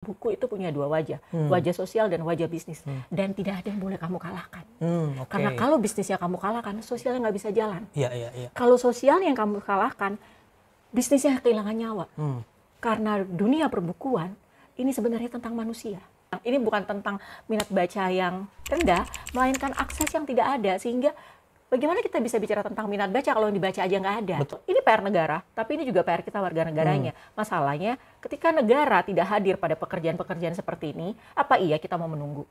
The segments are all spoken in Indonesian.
Buku itu punya dua wajah, wajah sosial dan wajah bisnis. Dan tidak ada yang boleh kamu kalahkan. Karena kalau bisnisnya kamu kalahkan, sosialnya nggak bisa jalan. Kalau sosial yang kamu kalahkan, bisnisnya kehilangan nyawa. Karena dunia perbukuan, ini sebenarnya tentang manusia. Ini bukan tentang minat baca yang rendah, melainkan akses yang tidak ada. Sehingga bagaimana kita bisa bicara tentang minat baca kalau yang dibaca aja nggak ada? Betul. Ini PR negara, tapi ini juga PR kita warga negaranya. Masalahnya, ketika negara tidak hadir pada pekerjaan-pekerjaan seperti ini, apa iya kita mau menunggu?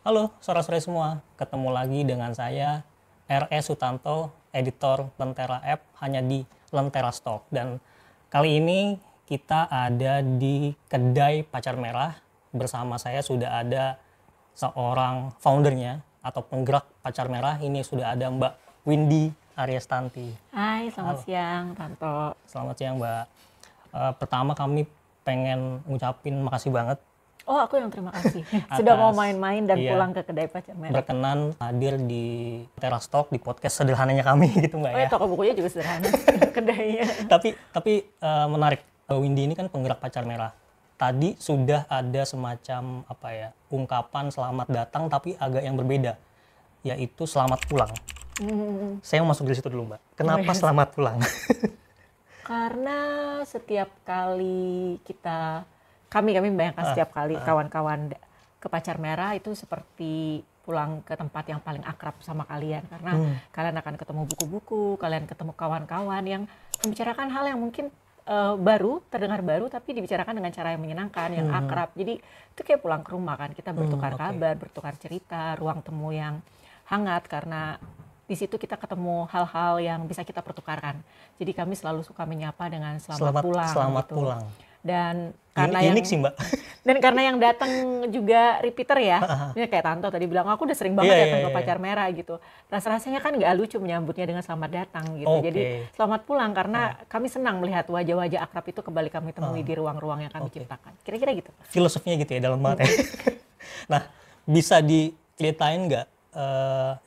Halo, sore-sore semua. Ketemu lagi dengan saya, R.E. Sutanto, editor Lentera App, hanya di Lentera Stock. Dan kali ini kita ada di kedai Pacar Merah. Bersama saya sudah ada seorang foundernya atau penggerak Pacar Merah. Ini sudah ada Mbak Windy Aryastanti. Hai, selamat siang, Tanto. Selamat siang, Mbak. Pertama kami pengen ngucapin makasih banget. Oh, aku yang terima kasih. Sudah mau main-main dan pulang ke kedai Pacar Merah. Berkenan hadir di Lentera Stock, di podcast sederhananya kami gitu, Mbak. Oh ya, toko bukunya juga sederhana, kedainya. Tapi menarik. Windy ini kan penggerak Pacar Merah. Tadi sudah ada semacam ungkapan selamat datang tapi agak yang berbeda, yaitu selamat pulang. Saya mau masuk dari situ dulu, Mbak. Kenapa selamat pulang? Karena setiap kali kami membayangkan setiap kali kawan-kawan ke Pacar Merah itu seperti pulang ke tempat yang paling akrab sama kalian. Karena kalian akan ketemu buku-buku, kalian ketemu kawan-kawan yang membicarakan hal yang mungkin terdengar baru, tapi dibicarakan dengan cara yang menyenangkan, yang akrab. Jadi itu kayak pulang ke rumah kan, kita bertukar kabar, bertukar cerita, ruang temu yang hangat, karena di situ kita ketemu hal-hal yang bisa kita pertukarkan. Jadi kami selalu suka menyapa dengan selamat pulang. Selamat gitu. pulang. Dan karena unik sih, Mbak. Dan karena yang datang juga repeater ya, ini kayak Tanto tadi bilang, aku udah sering banget datang ke Pacar Merah gitu. Rasanya kan nggak lucu menyambutnya dengan selamat datang gitu. Jadi selamat pulang karena kami senang melihat wajah-wajah akrab itu kembali kami temui di ruang-ruang yang kami ciptakan. Kira-kira gitu. Filosofinya gitu ya, dalam banget ya. Nah, bisa diceritain nggak?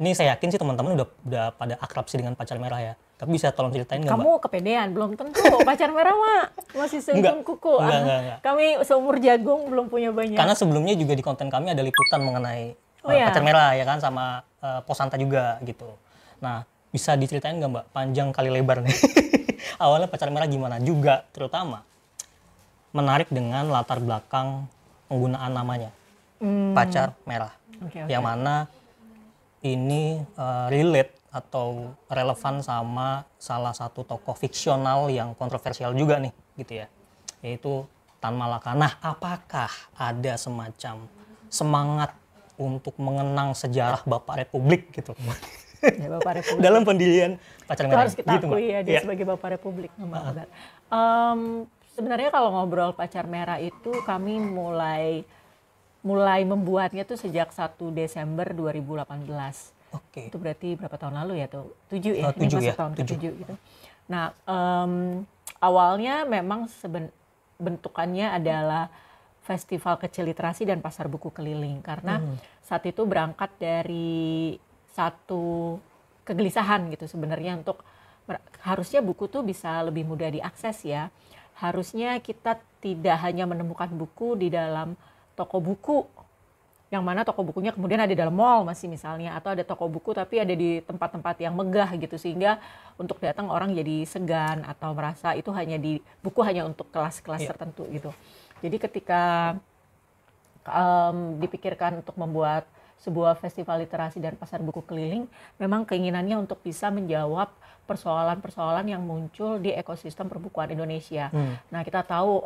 Ini saya yakin sih teman-teman udah pada akrab sih dengan Pacar Merah ya. Tapi bisa tolong ceritain nggak, Mbak? Kamu kepedean, belum tentu. Pacar Merah mah masih seumur kuku. Enggak. Kami seumur jagung, belum punya banyak. Karena sebelumnya juga di konten kami ada liputan mengenai Pacar Merah ya kan, sama Posanta juga gitu. Nah, bisa diceritain nggak, Mbak, panjang kali lebar nih? Awalnya Pacar Merah gimana? Juga terutama menarik dengan latar belakang penggunaan namanya. Pacar Merah. Yang mana ini relate atau relevan sama salah satu tokoh fiksional yang kontroversial juga nih gitu ya, yaitu Tan Malaka. Nah, apakah ada semacam semangat untuk mengenang sejarah Bapak Republik gitu? Ya, Bapak Republik. Dalam pendirian Pacar Merah. Harus kita akui ya, dia sebagai Bapak Republik. Sebenarnya kalau ngobrol Pacar Merah itu kami mulai membuatnya tuh sejak 1 Desember 2018. Itu berarti berapa tahun lalu ya tuh? 7 ya? 7 ya? Tahun ke-7 gitu. Nah, awalnya memang bentukannya adalah festival kecil literasi dan pasar buku keliling. Karena saat itu berangkat dari satu kegelisahan gitu sebenarnya untuk harusnya buku tuh bisa lebih mudah diakses ya. Harusnya kita tidak hanya menemukan buku di dalam toko buku, yang mana toko bukunya kemudian ada di dalam mall masih misalnya, atau ada toko buku tapi ada di tempat-tempat yang megah gitu, sehingga untuk datang orang jadi segan atau merasa itu buku hanya untuk kelas-kelas tertentu gitu. Jadi ketika dipikirkan untuk membuat sebuah festival literasi dan pasar buku keliling, memang keinginannya untuk bisa menjawab persoalan-persoalan yang muncul di ekosistem perbukuan Indonesia. Nah, kita tahu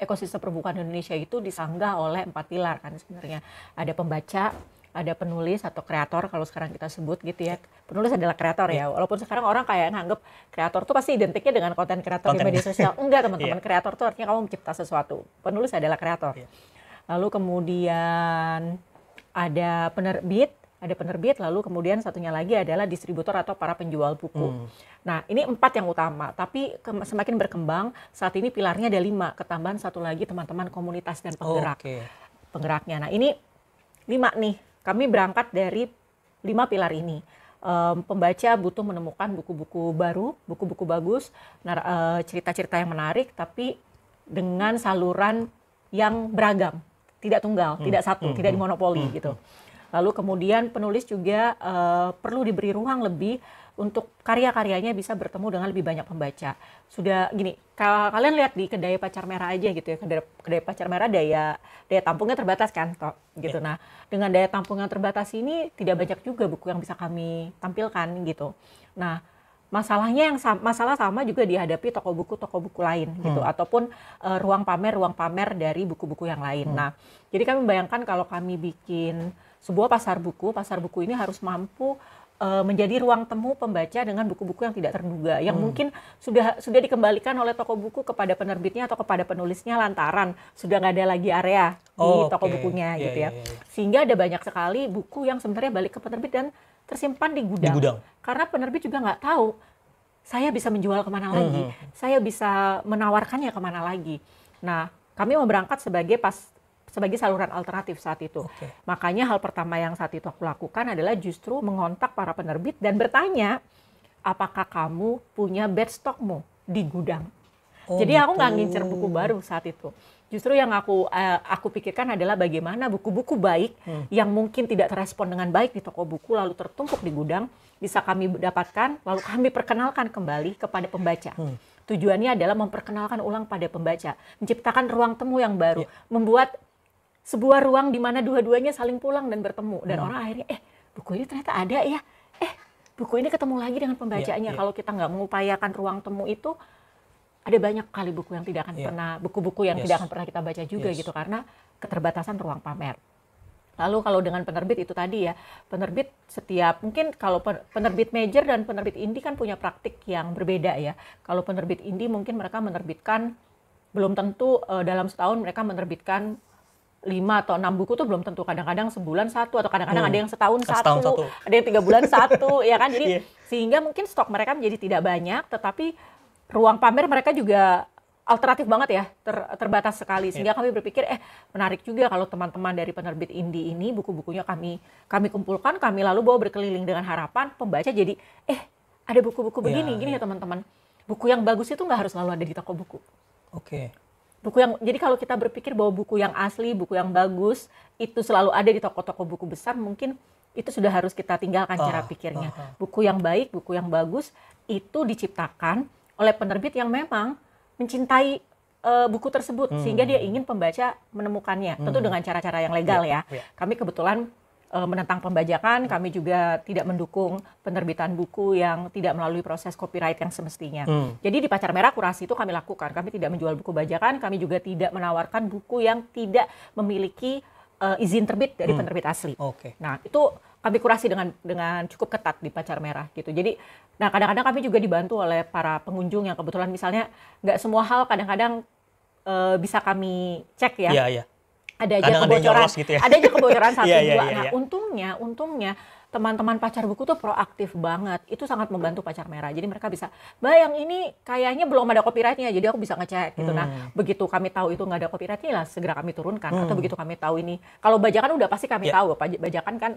ekosistem perbukuan Indonesia itu disanggah oleh 4 pilar kan sebenarnya. Ada pembaca, ada penulis atau kreator kalau sekarang kita sebut gitu ya. Penulis adalah kreator ya. Walaupun sekarang orang kayak nganggep kreator tuh pasti identiknya dengan konten kreator di media sosial. Enggak, teman-teman. Kreator tuh artinya kamu mencipta sesuatu. Penulis adalah kreator. Lalu kemudian ada penerbit, lalu kemudian satunya lagi adalah distributor atau para penjual buku. Nah, ini 4 yang utama, tapi semakin berkembang, saat ini pilarnya ada 5, ketambahan satu lagi teman-teman komunitas dan penggeraknya. Nah, ini 5 nih, kami berangkat dari 5 pilar ini. pembaca butuh menemukan buku-buku baru, buku-buku bagus, cerita-cerita yang menarik, tapi dengan saluran yang beragam, tidak tunggal, tidak satu, tidak dimonopoli gitu. Lalu kemudian penulis juga perlu diberi ruang lebih untuk karya-karyanya bisa bertemu dengan lebih banyak pembaca. Sudah gini, kalian lihat di kedai Pacar Merah aja gitu ya, kedai Pacar Merah daya tampungnya terbatas kan, toh, gitu. Nah, dengan daya tampung yang terbatas ini tidak banyak juga buku yang bisa kami tampilkan gitu. Nah, masalah sama juga dihadapi toko buku lain gitu, ataupun ruang pamer dari buku-buku yang lain. Nah, jadi kami membayangkan kalau kami bikin sebuah pasar buku ini harus mampu menjadi ruang temu pembaca dengan buku-buku yang tidak terduga, yang mungkin sudah dikembalikan oleh toko buku kepada penerbitnya atau kepada penulisnya lantaran sudah nggak ada lagi area di toko bukunya gitu ya. Sehingga ada banyak sekali buku yang sebenarnya balik ke penerbit dan tersimpan di gudang. Karena penerbit juga nggak tahu saya bisa menjual kemana lagi, saya bisa menawarkannya kemana lagi. Nah, kami mau berangkat sebagai saluran alternatif saat itu. Makanya hal pertama yang saat itu aku lakukan adalah justru mengontak para penerbit dan bertanya, apakah kamu punya batch stokmu di gudang? Jadi aku nggak ngincer buku baru saat itu. Justru yang aku pikirkan adalah bagaimana buku-buku baik yang mungkin tidak terespon dengan baik di toko buku lalu tertumpuk di gudang bisa kami dapatkan lalu kami perkenalkan kembali kepada pembaca. Tujuannya adalah memperkenalkan ulang pada pembaca, menciptakan ruang temu yang baru, membuat sebuah ruang di mana dua-duanya saling pulang dan bertemu. Dan orang akhirnya, buku ini ternyata ada ya. Buku ini ketemu lagi dengan pembacanya. Kalau kita nggak mengupayakan ruang temu itu, ada banyak kali buku yang tidak akan pernah, buku-buku yang tidak akan pernah kita baca juga gitu. Karena keterbatasan ruang pamer. Lalu kalau dengan penerbit itu tadi ya, penerbit mungkin kalau penerbit major dan penerbit indie kan punya praktik yang berbeda ya. Kalau penerbit indie mungkin mereka menerbitkan, belum tentu dalam setahun mereka menerbitkan 5 atau 6 buku tuh belum tentu, kadang-kadang sebulan satu atau kadang-kadang ada yang setahun satu, ada yang 3 bulan satu, ya kan? Jadi sehingga mungkin stok mereka menjadi tidak banyak, tetapi ruang pamer mereka juga alternatif banget ya, terbatas sekali. Sehingga kami berpikir, menarik juga kalau teman-teman dari penerbit indie ini buku-bukunya kami kumpulkan, kami lalu bawa berkeliling dengan harapan pembaca jadi, ada buku-buku begini, gini ya teman-teman. Buku yang bagus itu nggak harus selalu ada di toko buku. Jadi kalau kita berpikir bahwa buku yang asli, buku yang bagus itu selalu ada di toko-toko buku besar, mungkin itu sudah harus kita tinggalkan cara pikirnya. Buku yang baik, buku yang bagus itu diciptakan oleh penerbit yang memang mencintai buku tersebut sehingga dia ingin pembaca menemukannya. Tentu dengan cara-cara yang legal ya. Kami kebetulan menentang pembajakan, kami juga tidak mendukung penerbitan buku yang tidak melalui proses copyright yang semestinya. Jadi di Pacar Merah kurasi itu kami lakukan. Kami tidak menjual buku bajakan, kami juga tidak menawarkan buku yang tidak memiliki izin terbit dari penerbit asli. Nah, itu kami kurasi dengan cukup ketat di Pacar Merah gitu. Jadi, nah kadang-kadang kami juga dibantu oleh para pengunjung yang kebetulan misalnya nggak semua hal kadang-kadang bisa kami cek ya. Ada aja kebocoran, gitu ya. Ada aja kebocoran satu dua. Nah, untungnya teman-teman Pacar Buku tuh proaktif banget. Itu sangat membantu Pacar Merah. Jadi mereka bisa, yang ini kayaknya belum ada copyrightnya, jadi aku bisa ngecek gitu. Nah, begitu kami tahu itu nggak ada copyrightnya lah, segera kami turunkan. Atau begitu kami tahu ini, kalau bajakan udah pasti kami tahu. Bajakan kan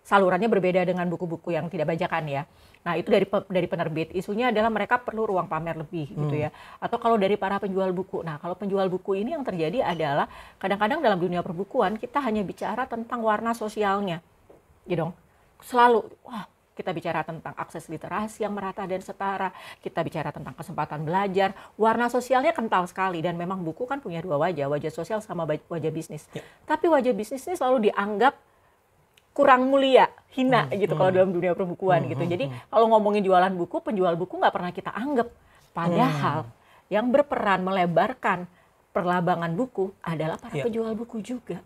salurannya berbeda dengan buku-buku yang tidak bajakan ya. Nah, itu dari penerbit. Isunya adalah mereka perlu ruang pamer lebih gitu ya. Atau kalau dari para penjual buku. Nah, kalau penjual buku ini yang terjadi adalah kadang-kadang dalam dunia perbukuan kita hanya bicara tentang warna sosialnya. Gitu dong. Selalu kita bicara tentang akses literasi yang merata dan setara, kita bicara tentang kesempatan belajar, warna sosialnya kental sekali dan memang buku kan punya dua wajah sosial sama wajah bisnis. Tapi wajah bisnis ini selalu dianggap kurang mulia, hina gitu kalau dalam dunia perbukuan gitu. Jadi kalau ngomongin jualan buku, penjual buku nggak pernah kita anggap. Padahal yang berperan melebarkan perlabangan buku adalah para penjual buku juga.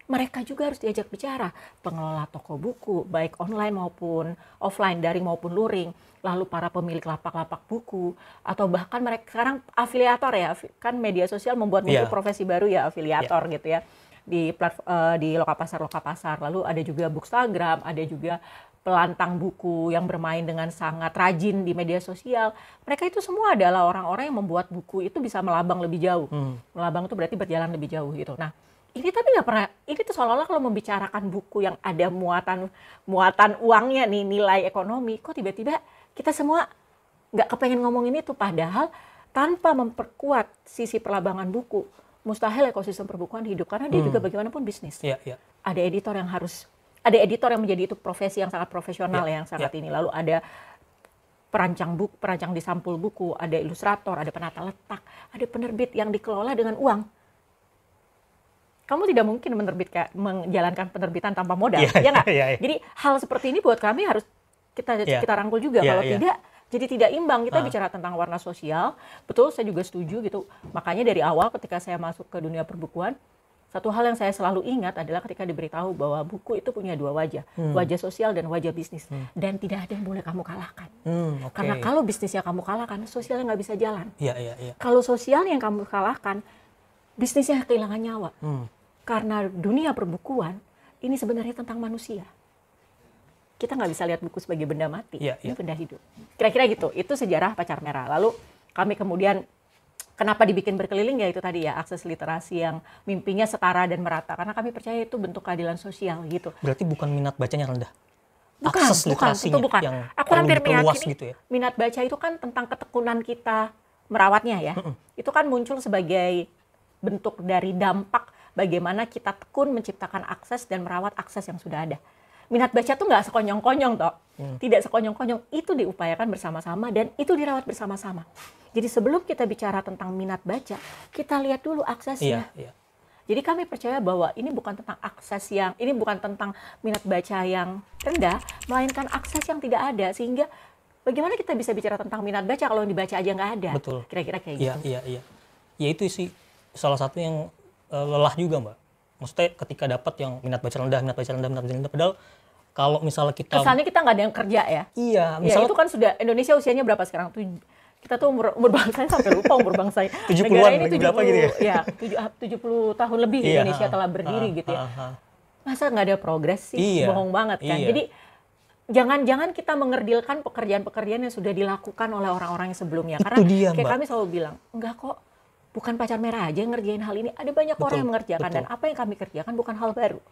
Mereka juga harus diajak bicara. Pengelola toko buku, baik online maupun offline, daring maupun luring. Lalu para pemilik lapak-lapak buku. Atau bahkan mereka sekarang afiliator ya. Kan media sosial membuat muncul profesi baru ya, afiliator gitu ya. Di Lokapasar. Lalu ada juga Bookstagram, ada juga pelantang buku yang bermain dengan sangat rajin di media sosial. Mereka itu semua adalah orang-orang yang membuat buku itu bisa melabang lebih jauh. Melabang itu berarti berjalan lebih jauh gitu. Nah, ini tapi nggak pernah, ini tuh seolah-olah kalau membicarakan buku yang ada muatan uangnya nih, nilai ekonomi, kok tiba-tiba kita semua nggak kepengen ngomongin itu, padahal tanpa memperkuat sisi perlabangan buku, mustahil ekosistem perbukuan hidup, karena dia juga bagaimanapun bisnis. Ada editor yang menjadi itu profesi yang sangat profesional, yang sangat ini. Lalu ada perancang di sampul buku, ada ilustrator, ada penata letak, ada penerbit yang dikelola dengan uang. Kamu tidak mungkin menjalankan penerbitan tanpa modal, ya nggak? Jadi hal seperti ini buat kami harus kita rangkul juga. Kalau tidak, jadi tidak imbang. Kita bicara tentang warna sosial, betul, saya juga setuju gitu. Makanya dari awal ketika saya masuk ke dunia perbukuan, satu hal yang saya selalu ingat adalah ketika diberitahu bahwa buku itu punya dua wajah, wajah sosial dan wajah bisnis, dan tidak ada yang boleh kamu kalahkan. Karena kalau bisnisnya kamu kalahkan, sosialnya nggak bisa jalan. Kalau sosialnya yang kamu kalahkan, bisnisnya kehilangan nyawa. Karena dunia perbukuan ini sebenarnya tentang manusia. Kita nggak bisa lihat buku sebagai benda mati, ini benda hidup. Kira-kira gitu. Itu sejarah Pacar Merah. Lalu kami kemudian kenapa dibikin berkeliling, ya itu tadi ya, akses literasi yang mimpinya setara dan merata. Karena kami percaya itu bentuk keadilan sosial gitu. Berarti bukan minat bacanya rendah? Akses literasinya itu bukan. Yang aku hampir meyakini gitu ya? Minat baca itu kan tentang ketekunan kita merawatnya ya. Itu kan muncul sebagai bentuk dari dampak bagaimana kita tekun menciptakan akses dan merawat akses yang sudah ada. Minat baca tuh nggak sekonyong-konyong toh. Tidak sekonyong-konyong, itu diupayakan bersama-sama dan itu dirawat bersama-sama. Jadi sebelum kita bicara tentang minat baca, kita lihat dulu aksesnya. Jadi kami percaya bahwa ini bukan tentang ini bukan tentang minat baca yang rendah, melainkan akses yang tidak ada. Sehingga bagaimana kita bisa bicara tentang minat baca kalau yang dibaca aja nggak ada? Betul. Kira-kira kayak gitu. Iya. Ya itu sih salah satu yang lelah juga, Mbak. Maksudnya ketika dapat yang minat baca rendah, padahal kalau misalnya kesannya kita nggak ada yang kerja ya. Iya, misalnya itu kan sudah, Indonesia usianya berapa sekarang? Kita tuh umur bangsanya sampai lupa umur bangsanya. 70-an berapa gitu ya? Ya, 70 tahun lebih Indonesia telah berdiri gitu ya. Masa nggak ada progres sih? Bohong banget kan. Jadi jangan kita mengerdilkan pekerjaan-pekerjaan yang sudah dilakukan oleh orang-orang yang sebelumnya. Karena kayak kami selalu bilang, enggak kok, bukan Pacar Merah aja yang ngerjain hal ini. Ada banyak orang yang mengerjakan, dan apa yang kami kerjakan bukan hal baru.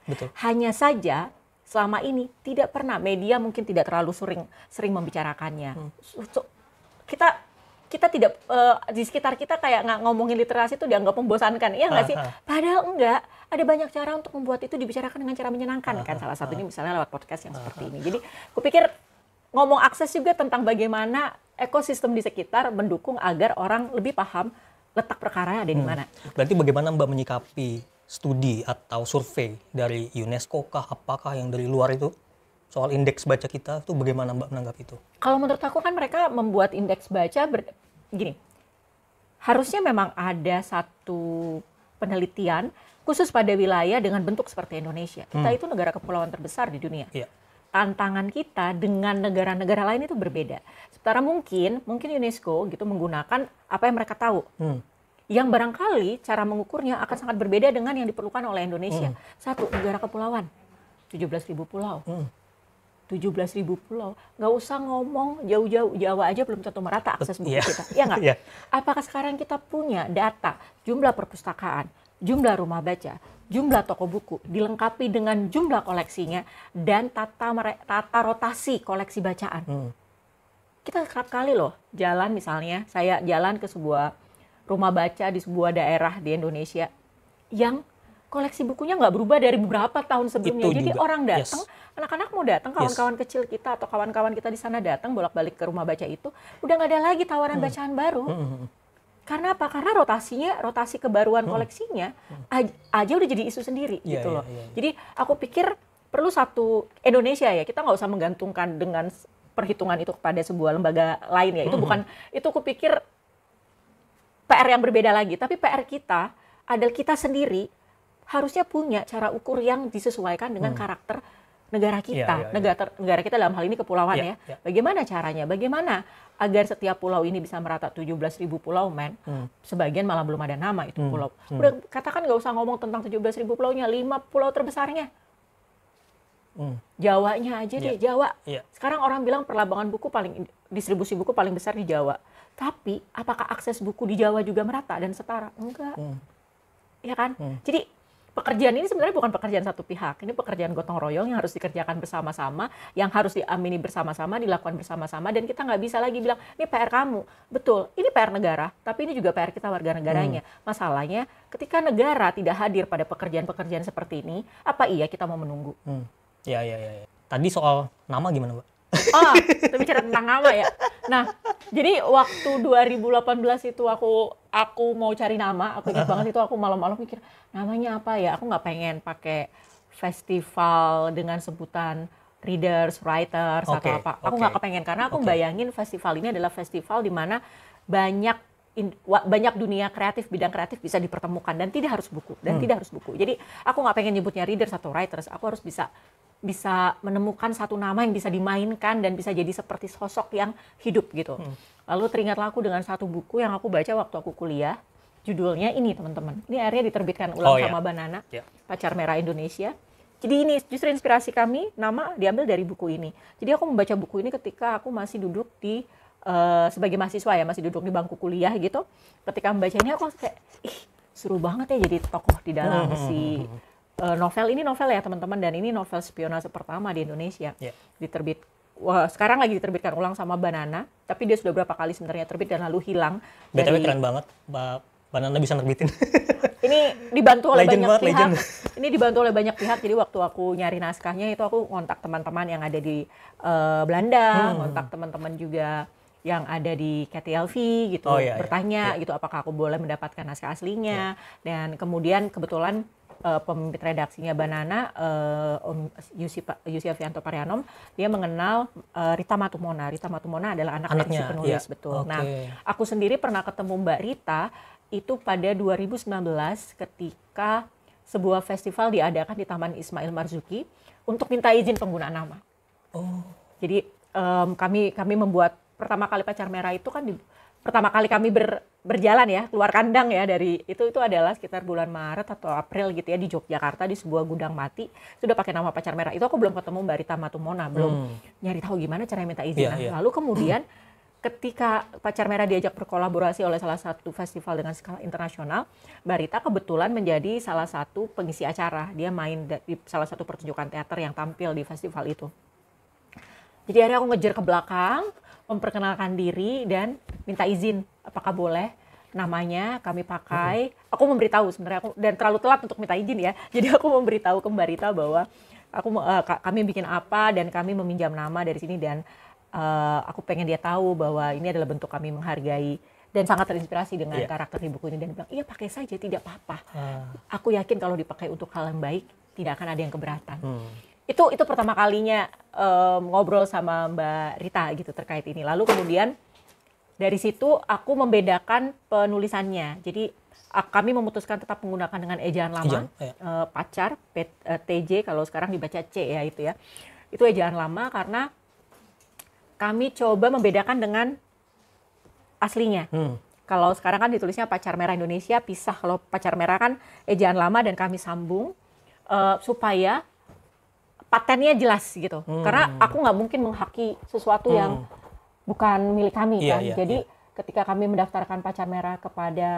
Hanya saja selama ini tidak pernah, media mungkin tidak terlalu sering membicarakannya. Kita tidak, di sekitar kita kayak nggak ngomongin literasi itu dianggap membosankan, iya nggak sih? Padahal enggak, ada banyak cara untuk membuat itu dibicarakan dengan cara menyenangkan kan. Salah satunya misalnya lewat podcast yang seperti ini. Jadi kupikir ngomong akses juga tentang bagaimana ekosistem di sekitar mendukung agar orang lebih paham letak perkara ada di mana. Berarti bagaimana Mbak menyikapi studi atau survei dari UNESCO kah, apakah yang dari luar itu soal indeks baca kita itu, bagaimana Mbak menanggapi itu? Kalau menurut aku kan mereka membuat indeks baca gini, harusnya memang ada satu penelitian khusus pada wilayah dengan bentuk seperti Indonesia. Kita itu negara kepulauan terbesar di dunia. Tantangan kita dengan negara-negara lain itu berbeda. Sementara mungkin UNESCO gitu menggunakan apa yang mereka tahu. Yang barangkali cara mengukurnya akan sangat berbeda dengan yang diperlukan oleh Indonesia. Satu, negara kepulauan, 17.000 pulau. 17.000 pulau, nggak usah ngomong jauh-jauh, Jawa aja belum tentu merata akses buku kita, ya nggak? Apakah sekarang kita punya data jumlah perpustakaan, jumlah rumah baca, jumlah toko buku, dilengkapi dengan jumlah koleksinya, dan tata rotasi koleksi bacaan? Kita kerap kali loh jalan, misalnya saya jalan ke sebuah rumah baca di sebuah daerah di Indonesia yang koleksi bukunya nggak berubah dari beberapa tahun sebelumnya. Jadi orang datang, anak-anak mau datang, kawan-kawan kecil kita atau kawan-kawan kita di sana datang bolak-balik ke rumah baca itu, udah nggak ada lagi tawaran bacaan baru. Karena apa? Karena rotasi kebaruan koleksinya aja udah jadi isu sendiri gitu loh. Jadi aku pikir perlu satu Indonesia ya, kita nggak usah menggantungkan dengan perhitungan itu kepada sebuah lembaga lain ya. Itu bukan, itu aku pikir PR yang berbeda lagi. Tapi PR kita adalah kita sendiri harusnya punya cara ukur yang disesuaikan dengan karakter negara kita. Negara kita dalam hal ini kepulauan ya. Bagaimana caranya? Bagaimana agar setiap pulau ini bisa merata 17.000 pulau, men? Sebagian malah belum ada nama itu pulau. Udah katakan nggak usah ngomong tentang 17.000 pulaunya, 5 pulau terbesarnya. Jawanya aja deh, Jawa. Sekarang orang bilang perlabangan buku distribusi buku paling besar di Jawa. Tapi apakah akses buku di Jawa juga merata dan setara? Enggak. Ya kan? Jadi pekerjaan ini sebenarnya bukan pekerjaan satu pihak. Ini pekerjaan gotong royong yang harus dikerjakan bersama-sama, yang harus diamini bersama-sama, dilakukan bersama-sama, dan kita nggak bisa lagi bilang, ini PR kamu. Betul, ini PR negara, tapi ini juga PR kita warga negaranya. Masalahnya, ketika negara tidak hadir pada pekerjaan-pekerjaan seperti ini, apa iya kita mau menunggu? Ya. Tadi soal nama gimana, Mbak? Oh, kita bicara tentang nama ya. Nah, jadi waktu 2018 itu aku mau cari nama, aku ingat banget itu aku malam-malam mikir namanya apa ya. Aku nggak pengen pakai festival dengan sebutan readers, writers atau apa. Aku nggak kepengen karena aku bayangin festival ini adalah festival di mana banyak dunia kreatif, bidang kreatif bisa dipertemukan dan tidak harus buku Jadi aku nggak pengen nyebutnya readers atau writers. Aku harus bisa menemukan satu nama yang bisa dimainkan dan bisa jadi seperti sosok yang hidup gitu. Lalu teringatlah aku dengan satu buku yang aku baca waktu aku kuliah. Judulnya ini teman-teman. Ini akhirnya diterbitkan ulang sama Banana, Pacar Merah Indonesia. Jadi ini justru inspirasi kami, nama diambil dari buku ini. Jadi aku membaca buku ini ketika aku masih duduk di sebagai mahasiswa ya, masih duduk di bangku kuliah gitu. Ketika membaca ini aku kayak, seru banget ya jadi tokoh di dalam novel. Ini novel ya teman-teman, dan ini novel spionase pertama di Indonesia. Sekarang lagi diterbitkan ulang sama Banana, tapi dia sudah berapa kali sebenarnya terbit dan lalu hilang. BTW keren banget, Banana bisa nerbitin. Ini dibantu oleh banyak pihak. Ini dibantu oleh banyak pihak. Jadi waktu aku nyari naskahnya itu aku ngontak teman-teman yang ada di Belanda, ngontak teman-teman juga yang ada di KTLV gitu, bertanya gitu apakah aku boleh mendapatkan naskah aslinya. Dan kemudian kebetulan pemimpin redaksinya Banana, Om Yusiavianto Parianom, dia mengenal Rita Matumona. Rita Matumona adalah anaknya si penulis, betul. Nah, aku sendiri pernah ketemu Mbak Rita itu pada 2019 ketika sebuah festival diadakan di Taman Ismail Marzuki untuk minta izin penggunaan nama. Jadi kami membuat pertama kali Pacar Merah itu kan pertama kali kami berjalan ya, keluar kandang ya dari itu adalah sekitar bulan Maret atau April gitu ya di Yogyakarta di sebuah gudang mati. Sudah pakai nama Pacar Merah. Itu aku belum ketemu Mbak Rita Matumona, belum nyari tahu gimana cara minta izin. Lalu kemudian ketika Pacar Merah diajak berkolaborasi oleh salah satu festival dengan skala internasional, Mbak Rita kebetulan menjadi salah satu pengisi acara. Dia main di salah satu pertunjukan teater yang tampil di festival itu. Jadi akhirnya aku ngejar ke belakang, memperkenalkan diri dan minta izin apakah boleh namanya kami pakai. Aku memberitahu sebenarnya dan terlalu telat untuk minta izin ya. Jadi aku memberitahu ke Mbak Rita bahwa kami bikin apa dan kami meminjam nama dari sini, dan aku pengen dia tahu bahwa ini adalah bentuk kami menghargai dan sangat terinspirasi dengan karakter di buku ini. Dan dia bilang, iya pakai saja, tidak apa-apa. Aku yakin kalau dipakai untuk hal yang baik tidak akan ada yang keberatan. Itu pertama kalinya ngobrol sama Mbak Rita gitu terkait ini. Lalu kemudian dari situ aku membedakan penulisannya. Jadi kami memutuskan tetap menggunakan dengan ejaan lama, Pacar, TJ, kalau sekarang dibaca C ya itu ya. Itu ejaan lama karena kami coba membedakan dengan aslinya. Kalau sekarang kan ditulisnya Pacar Merah Indonesia, pisah. Kalau Pacar Merah kan ejaan lama dan kami sambung supaya patennya jelas gitu. Karena aku nggak mungkin menghaki sesuatu yang bukan milik kami kan. Jadi ketika kami mendaftarkan Pacar Merah kepada,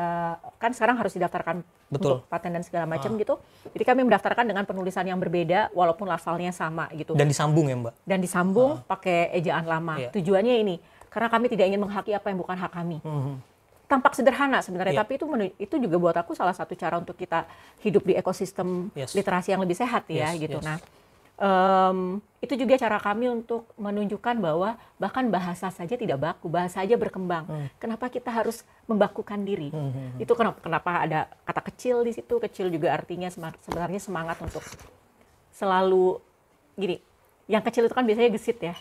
kan sekarang harus didaftarkan untuk paten dan segala macam gitu. Jadi kami mendaftarkan dengan penulisan yang berbeda walaupun lafalnya sama gitu. Dan disambung ya Mbak? Dan disambung pakai ejaan lama. Tujuannya ini, karena kami tidak ingin menghaki apa yang bukan hak kami. Tampak sederhana sebenarnya, tapi itu juga buat aku salah satu cara untuk kita hidup di ekosistem literasi yang lebih sehat ya gitu. Nah, itu juga cara kami untuk menunjukkan bahwa bahkan bahasa saja tidak baku, bahasa saja berkembang. Kenapa kita harus membakukan diri? Itu kenapa ada kata kecil di situ. Kecil juga artinya sebenarnya semangat untuk selalu gini. Yang kecil itu kan biasanya gesit ya.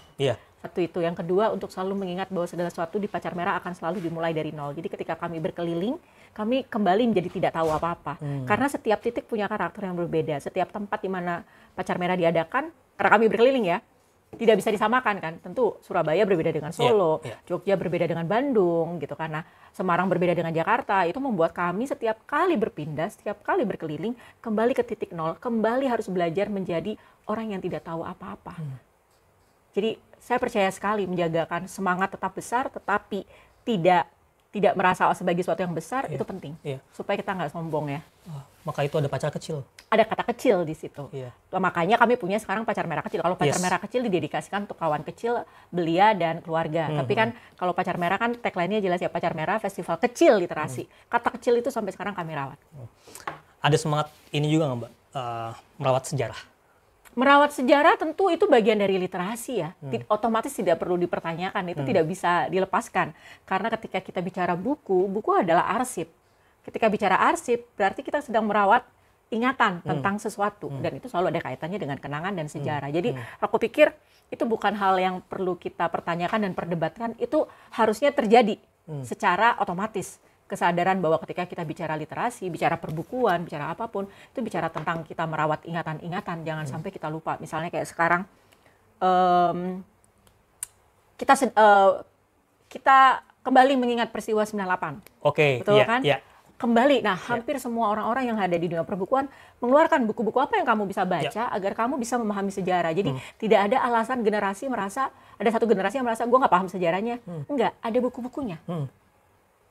Satu itu. Yang kedua, untuk selalu mengingat bahwa segala sesuatu di Pacar Merah akan selalu dimulai dari nol. Jadi ketika kami berkeliling, kami kembali menjadi tidak tahu apa-apa. Karena setiap titik punya karakter yang berbeda. Setiap tempat di mana Pacar Merah diadakan, karena kami berkeliling ya, tidak bisa disamakan kan. Tentu Surabaya berbeda dengan Solo, Jogja berbeda dengan Bandung gitu. Karena Semarang berbeda dengan Jakarta. Itu membuat kami setiap kali berpindah, setiap kali berkeliling, kembali ke titik nol, kembali harus belajar menjadi orang yang tidak tahu apa-apa. Jadi saya percaya sekali menjagakan semangat tetap besar, tetapi tidak tidak merasa sebagai sesuatu yang besar, itu penting. Supaya kita nggak sombong ya. Maka itu ada pacar kecil. Ada kata kecil di situ. Makanya kami punya sekarang pacar merah kecil. Kalau pacar merah kecil didedikasikan untuk kawan kecil, belia, dan keluarga. Tapi kan kalau pacar merah kan tagline-nya jelas ya, pacar merah festival kecil literasi. Kata kecil itu sampai sekarang kami rawat. Ada semangat ini juga nggak Mbak? Merawat sejarah. Merawat sejarah tentu itu bagian dari literasi ya. Otomatis tidak perlu dipertanyakan, itu tidak bisa dilepaskan. Karena ketika kita bicara buku, buku adalah arsip. Ketika bicara arsip, berarti kita sedang merawat ingatan tentang sesuatu. Dan itu selalu ada kaitannya dengan kenangan dan sejarah. Jadi aku pikir itu bukan hal yang perlu kita pertanyakan dan perdebatkan. Itu harusnya terjadi secara otomatis. Kesadaran bahwa ketika kita bicara literasi, bicara perbukuan, bicara apapun, itu bicara tentang kita merawat ingatan-ingatan. Jangan sampai kita lupa. Misalnya kayak sekarang, kita kembali mengingat peristiwa 98. Betul kan? Kembali, hampir semua orang-orang yang ada di dunia perbukuan mengeluarkan buku-buku apa yang kamu bisa baca agar kamu bisa memahami sejarah. Jadi tidak ada alasan ada satu generasi yang merasa gue nggak paham sejarahnya. Enggak, ada buku-bukunya.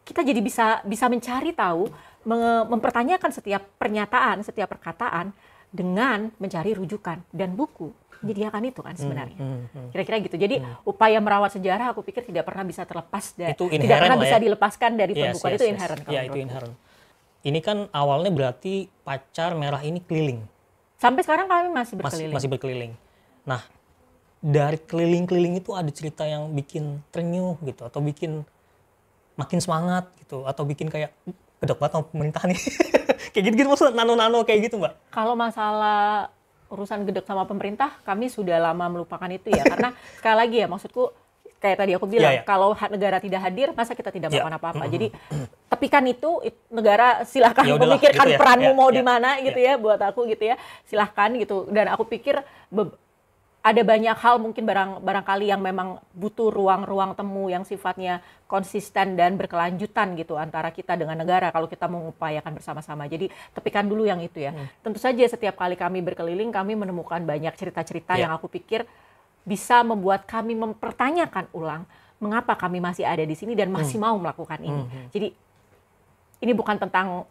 Kita jadi bisa mencari tahu, mempertanyakan setiap pernyataan, setiap perkataan dengan mencari rujukan, dan buku menyediakan itu kan sebenarnya. Kira-kira gitu. Jadi upaya merawat sejarah aku pikir tidak pernah bisa terlepas tidak pernah bisa dilepaskan dari perbukuan. Itu inherent. Itu inherent. Ini kan awalnya berarti pacar merah ini keliling. Sampai sekarang kami masih berkeliling. Masih berkeliling. Nah, dari keliling-keliling itu ada cerita yang bikin ternyuh gitu, atau bikin makin semangat gitu, atau bikin kayak gedek banget sama pemerintah nih. Kayak gitu-gitu maksudnya nano-nano kayak gitu Mbak. Kalau masalah urusan gedek sama pemerintah, kami sudah lama melupakan itu ya. Karena sekali lagi ya, maksudku kayak tadi aku bilang, kalau negara tidak hadir, masa kita tidak melakukan apa-apa. Jadi tepikan itu negara silahkan memikirkan peranmu mau di mana gitu ya, buat aku gitu ya. Silahkan gitu. Dan aku pikir ada banyak hal mungkin barangkali yang memang butuh ruang-ruang temu yang sifatnya konsisten dan berkelanjutan gitu antara kita dengan negara kalau kita mengupayakan bersama-sama. Jadi tepikan dulu yang itu ya. Tentu saja setiap kali kami berkeliling kami menemukan banyak cerita-cerita yang aku pikir bisa membuat kami mempertanyakan ulang mengapa kami masih ada di sini dan masih mau melakukan ini. Jadi ini bukan tentang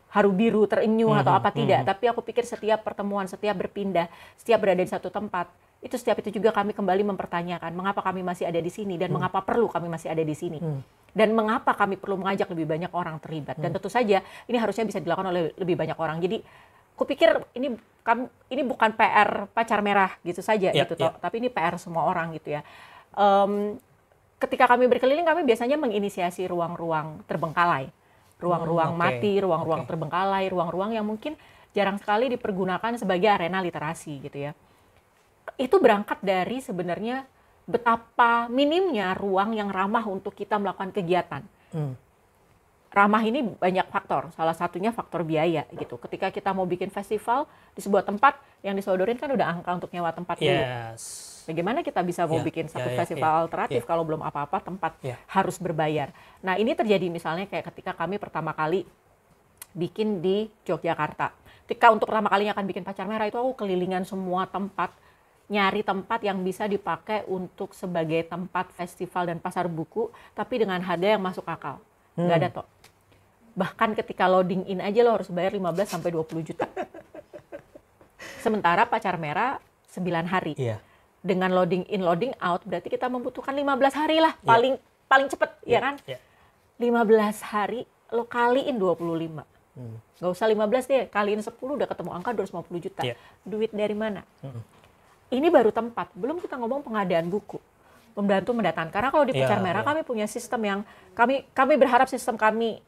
haru biru terenyuh atau apa tidak, tapi aku pikir setiap pertemuan, setiap berpindah, setiap berada di satu tempat, setiap itu juga kami kembali mempertanyakan mengapa kami masih ada di sini dan mengapa perlu kami masih ada di sini. Dan mengapa kami perlu mengajak lebih banyak orang terlibat. Dan tentu saja ini harusnya bisa dilakukan oleh lebih banyak orang. Jadi aku pikir ini bukan PR pacar merah gitu saja tapi ini PR semua orang gitu ya. Ketika kami berkeliling kami biasanya menginisiasi ruang-ruang terbengkalai. Ruang-ruang mati, ruang-ruang terbengkalai, ruang-ruang yang mungkin jarang sekali dipergunakan sebagai arena literasi gitu ya. Itu berangkat dari sebenarnya betapa minimnya ruang yang ramah untuk kita melakukan kegiatan. Ramah ini banyak faktor, salah satunya faktor biaya gitu. Ketika kita mau bikin festival di sebuah tempat, yang disodorin kan udah angka untuk nyewa tempat dulu. Bagaimana kita bisa mau bikin satu festival alternatif kalau belum apa-apa tempat harus berbayar. Nah ini terjadi misalnya kayak ketika kami pertama kali bikin di Yogyakarta. Ketika untuk pertama kalinya akan bikin Pacar Merah itu aku kelilingan semua tempat, nyari tempat yang bisa dipakai untuk sebagai tempat festival dan pasar buku, tapi dengan harga yang masuk akal. Nggak ada toh. Bahkan ketika loading in aja lo harus bayar 15-20 juta. Sementara Pacar Merah 9 hari. Dengan loading in, loading out, berarti kita membutuhkan 15 hari lah, paling cepet, ya kan? 15 hari, lo kaliin 25. Nggak usah 15 deh, kaliin 10 udah ketemu angka 250 juta. Duit dari mana? Ini baru tempat, belum kita ngomong pengadaan buku, membantu mendatangkan. Karena kalau di Pacar Merah kami punya sistem yang, kami berharap sistem kami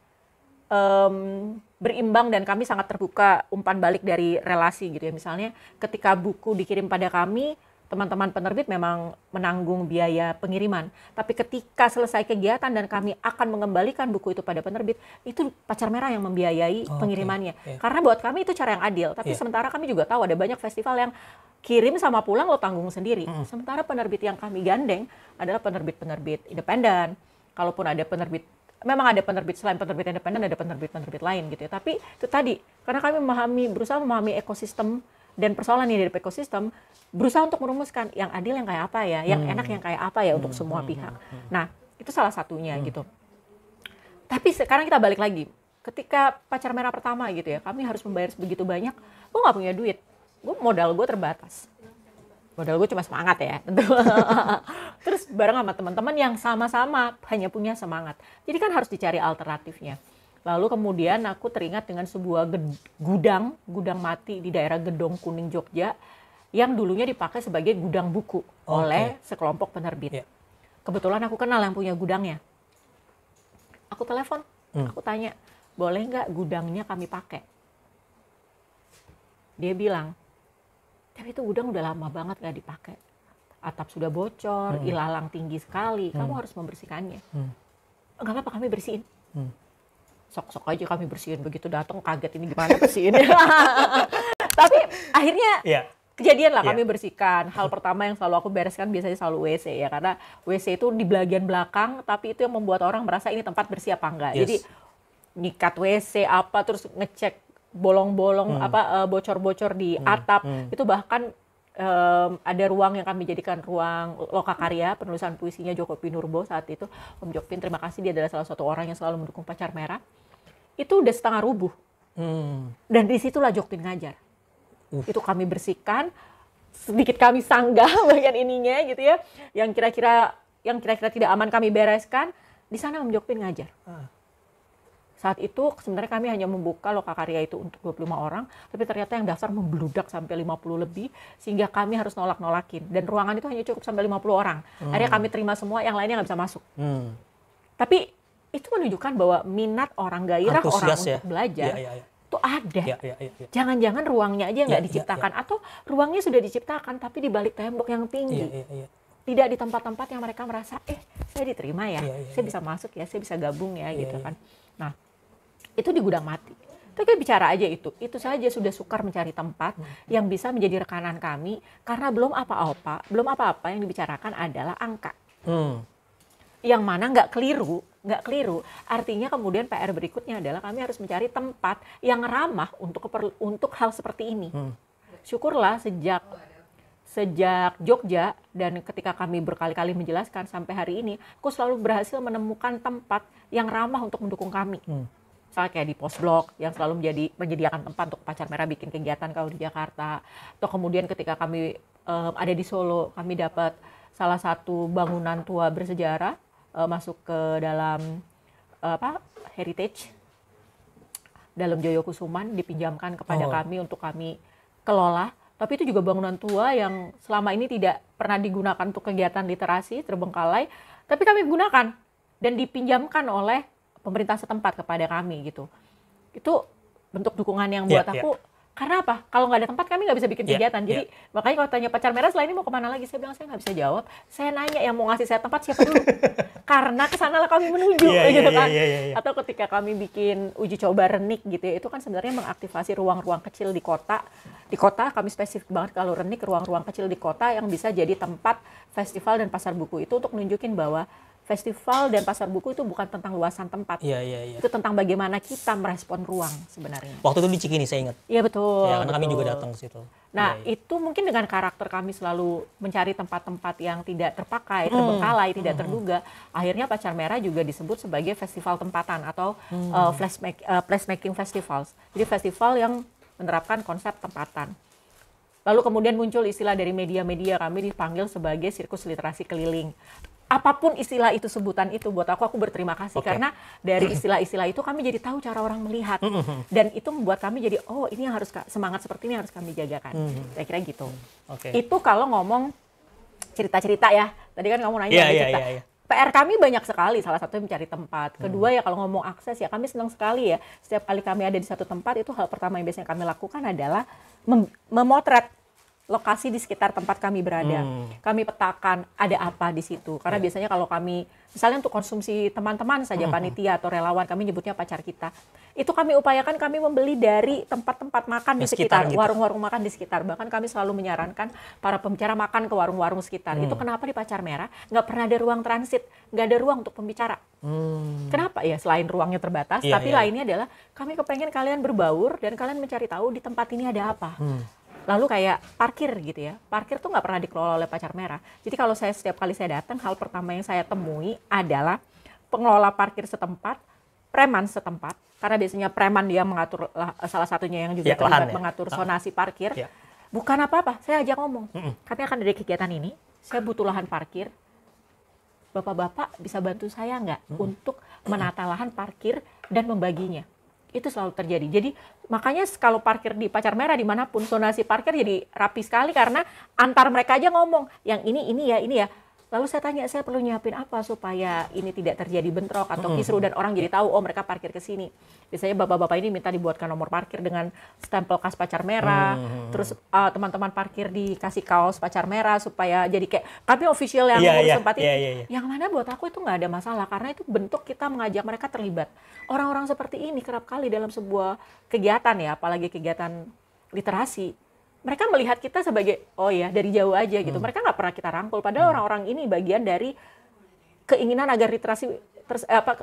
berimbang dan kami sangat terbuka umpan balik dari relasi gitu ya. Misalnya ketika buku dikirim pada kami, teman-teman penerbit memang menanggung biaya pengiriman. Tapi ketika selesai kegiatan dan kami akan mengembalikan buku itu pada penerbit, itu Pacar Merah yang membiayai pengirimannya. Karena buat kami itu cara yang adil. Tapi sementara kami juga tahu ada banyak festival yang kirim sama pulang lo tanggung sendiri. Sementara penerbit yang kami gandeng adalah penerbit-penerbit independen. Kalaupun ada penerbit, memang ada penerbit selain penerbit independen, ada penerbit-penerbit lain gitu ya. Tapi itu tadi, karena kami berusaha memahami ekosistem dan persoalan ini dari ekosistem, berusaha untuk merumuskan yang adil yang kayak apa ya, yang enak yang kayak apa ya untuk semua pihak. Nah, itu salah satunya gitu. Tapi sekarang kita balik lagi. Ketika pacar merah pertama gitu ya, kami harus membayar sebegitu banyak. Gue nggak punya duit. Modal gue terbatas. Modal gue cuma semangat ya. Terus bareng sama teman-teman yang sama-sama hanya punya semangat. Jadi kan harus dicari alternatifnya. Lalu kemudian aku teringat dengan sebuah gudang mati di daerah Gedong Kuning, Jogja, yang dulunya dipakai sebagai gudang buku oleh sekelompok penerbit. Kebetulan aku kenal yang punya gudangnya. Aku telepon, aku tanya, boleh nggak gudangnya kami pakai? Dia bilang, tapi itu gudang udah lama banget nggak dipakai. Atap sudah bocor, ilalang tinggi sekali, kamu harus membersihkannya. Nggak apa-apa, kami bersihin. Sok-sok aja kami bersihin, begitu datang kaget ini gimana bersihin. Tapi akhirnya kejadian lah kami bersihkan. Hal pertama yang selalu aku bereskan biasanya selalu WC ya, karena WC itu di bagian belakang, tapi itu yang membuat orang merasa ini tempat bersih apa enggak. Jadi nyikat WC apa, terus ngecek bolong-bolong bocor-bocor di atap. Itu bahkan ada ruang yang kami jadikan ruang lokakarya, penulisan puisinya Joko Pinurbo saat itu. Om Jokpin, terima kasih, dia adalah salah satu orang yang selalu mendukung Pacar Merah. Itu udah setengah rubuh. Dan disitulah Jokpin ngajar. Itu kami bersihkan, sedikit kami sanggah bagian ininya gitu ya, yang kira-kira tidak aman kami bereskan. Di sana Om Jokpin ngajar. Saat itu sebenarnya kami hanya membuka lokakarya itu untuk 25 orang, tapi ternyata yang daftar membludak sampai 50 lebih, sehingga kami harus nolak-nolakin. Dan ruangan itu hanya cukup sampai 50 orang. Akhirnya kami terima semua, yang lainnya nggak bisa masuk. Tapi itu menunjukkan bahwa minat orang, gairah orang untuk belajar itu ada. Jangan-jangan ruangnya aja nggak diciptakan, atau ruangnya sudah diciptakan tapi di balik tembok yang tinggi. Tidak di tempat-tempat yang mereka merasa, saya diterima ya, saya bisa masuk ya, saya bisa gabung ya, gitu kan. Nah, itu di gudang mati. Tapi kita bicara aja itu saja sudah sukar mencari tempat yang bisa menjadi rekanan kami, karena belum apa-apa yang dibicarakan adalah angka. Yang mana nggak keliru, artinya kemudian PR berikutnya adalah kami harus mencari tempat yang ramah untuk hal seperti ini. Syukurlah sejak Jogja, dan ketika kami berkali-kali menjelaskan sampai hari ini, aku selalu berhasil menemukan tempat yang ramah untuk mendukung kami. Misalnya kayak di Postblok yang selalu menyediakan tempat untuk Pacar Merah bikin kegiatan kalau di Jakarta. Atau kemudian ketika kami ada di Solo, kami dapat salah satu bangunan tua bersejarah masuk ke dalam heritage dalam Joyokusuman, dipinjamkan kepada kami untuk kami kelola. Tapi itu juga bangunan tua yang selama ini tidak pernah digunakan untuk kegiatan literasi, terbengkalai. Tapi kami gunakan dan dipinjamkan oleh pemerintah setempat kepada kami gitu. Itu bentuk dukungan yang buat aku. Karena apa? Kalau nggak ada tempat kami nggak bisa bikin kegiatan. Jadi makanya kalau tanya Pacar Merah setelah ini mau kemana lagi, saya bilang saya nggak bisa jawab. Saya nanya yang mau ngasih saya tempat siapa dulu. Karena kesanalah kami menuju gitu kan. Atau ketika kami bikin uji coba Renik gitu ya, itu kan sebenarnya mengaktifasi ruang-ruang kecil di kota. Di kota kami spesifik banget kalau Renik, ruang-ruang kecil di kota yang bisa jadi tempat festival dan pasar buku itu untuk nunjukin bahwa festival dan pasar buku itu bukan tentang luasan tempat. Itu tentang bagaimana kita merespon ruang sebenarnya. Waktu itu di Cikini saya ingat. Iya betul. Ya, karena kami juga datang ke situ. Nah, itu mungkin dengan karakter kami selalu mencari tempat-tempat yang tidak terpakai, terbengkalai, tidak terduga. Akhirnya Pacar Merah juga disebut sebagai festival tempatan atau placemaking festivals. Jadi festival yang menerapkan konsep tempatan. Lalu kemudian muncul istilah dari media-media, kami dipanggil sebagai sirkus literasi keliling. Apapun istilah itu, sebutan itu, buat aku berterima kasih. Karena dari istilah-istilah itu kami jadi tahu cara orang melihat. Dan itu membuat kami jadi, oh ini yang harus, semangat seperti ini harus kami jagakan. Saya kira gitu. Itu kalau ngomong cerita-cerita ya. Tadi kan kamu nanya cerita. PR kami banyak sekali, salah satunya mencari tempat. Kedua ya kalau ngomong akses ya, kami senang sekali ya. Setiap kali kami ada di satu tempat, itu hal pertama yang biasanya kami lakukan adalah memotret lokasi di sekitar tempat kami berada. Kami petakan ada apa di situ. Karena biasanya kalau kami, misalnya untuk konsumsi teman-teman saja, panitia atau relawan, kami nyebutnya pacar kita. Itu kami upayakan kami membeli dari tempat-tempat makan di sekitar, warung-warung makan di sekitar. Bahkan kami selalu menyarankan para pembicara makan ke warung-warung sekitar. Itu kenapa di Pacar Merah nggak pernah ada ruang transit, nggak ada ruang untuk pembicara. Kenapa ya? Selain ruangnya terbatas, tapi lainnya adalah kami kepengen kalian berbaur dan kalian mencari tahu di tempat ini ada apa. Lalu kayak parkir gitu ya, parkir tuh nggak pernah dikelola oleh Pacar Merah. Jadi kalau setiap kali saya datang, hal pertama yang saya temui adalah pengelola parkir setempat preman setempat, karena biasanya preman dia mengatur, salah satunya yang juga terlibat mengatur zonasi parkir. Bukan apa-apa, saya ajak ngomong. Katanya akan dari kegiatan ini, saya butuh lahan parkir. Bapak-bapak bisa bantu saya nggak untuk menata lahan parkir dan membaginya? Itu selalu terjadi. Jadi makanya kalau parkir di Pacar Merah dimanapun, zonasi parkir jadi rapi sekali karena antar mereka aja ngomong, yang ini ya. Lalu saya tanya, saya perlu nyiapin apa supaya ini tidak terjadi bentrok atau kisruh dan orang jadi tahu, oh mereka parkir ke sini. Biasanya bapak-bapak ini minta dibuatkan nomor parkir dengan stempel khas Pacar Merah. Terus teman-teman parkir dikasih kaos Pacar Merah supaya jadi kayak kami official yang ngurus tempat ini. Yang mana buat aku itu nggak ada masalah karena itu bentuk kita mengajak mereka terlibat. Orang-orang seperti ini kerap kali dalam sebuah kegiatan ya, apalagi kegiatan literasi, mereka melihat kita sebagai, oh ya dari jauh aja gitu. Mereka nggak pernah kita rangkul. Padahal orang-orang ini bagian dari keinginan agar literasi,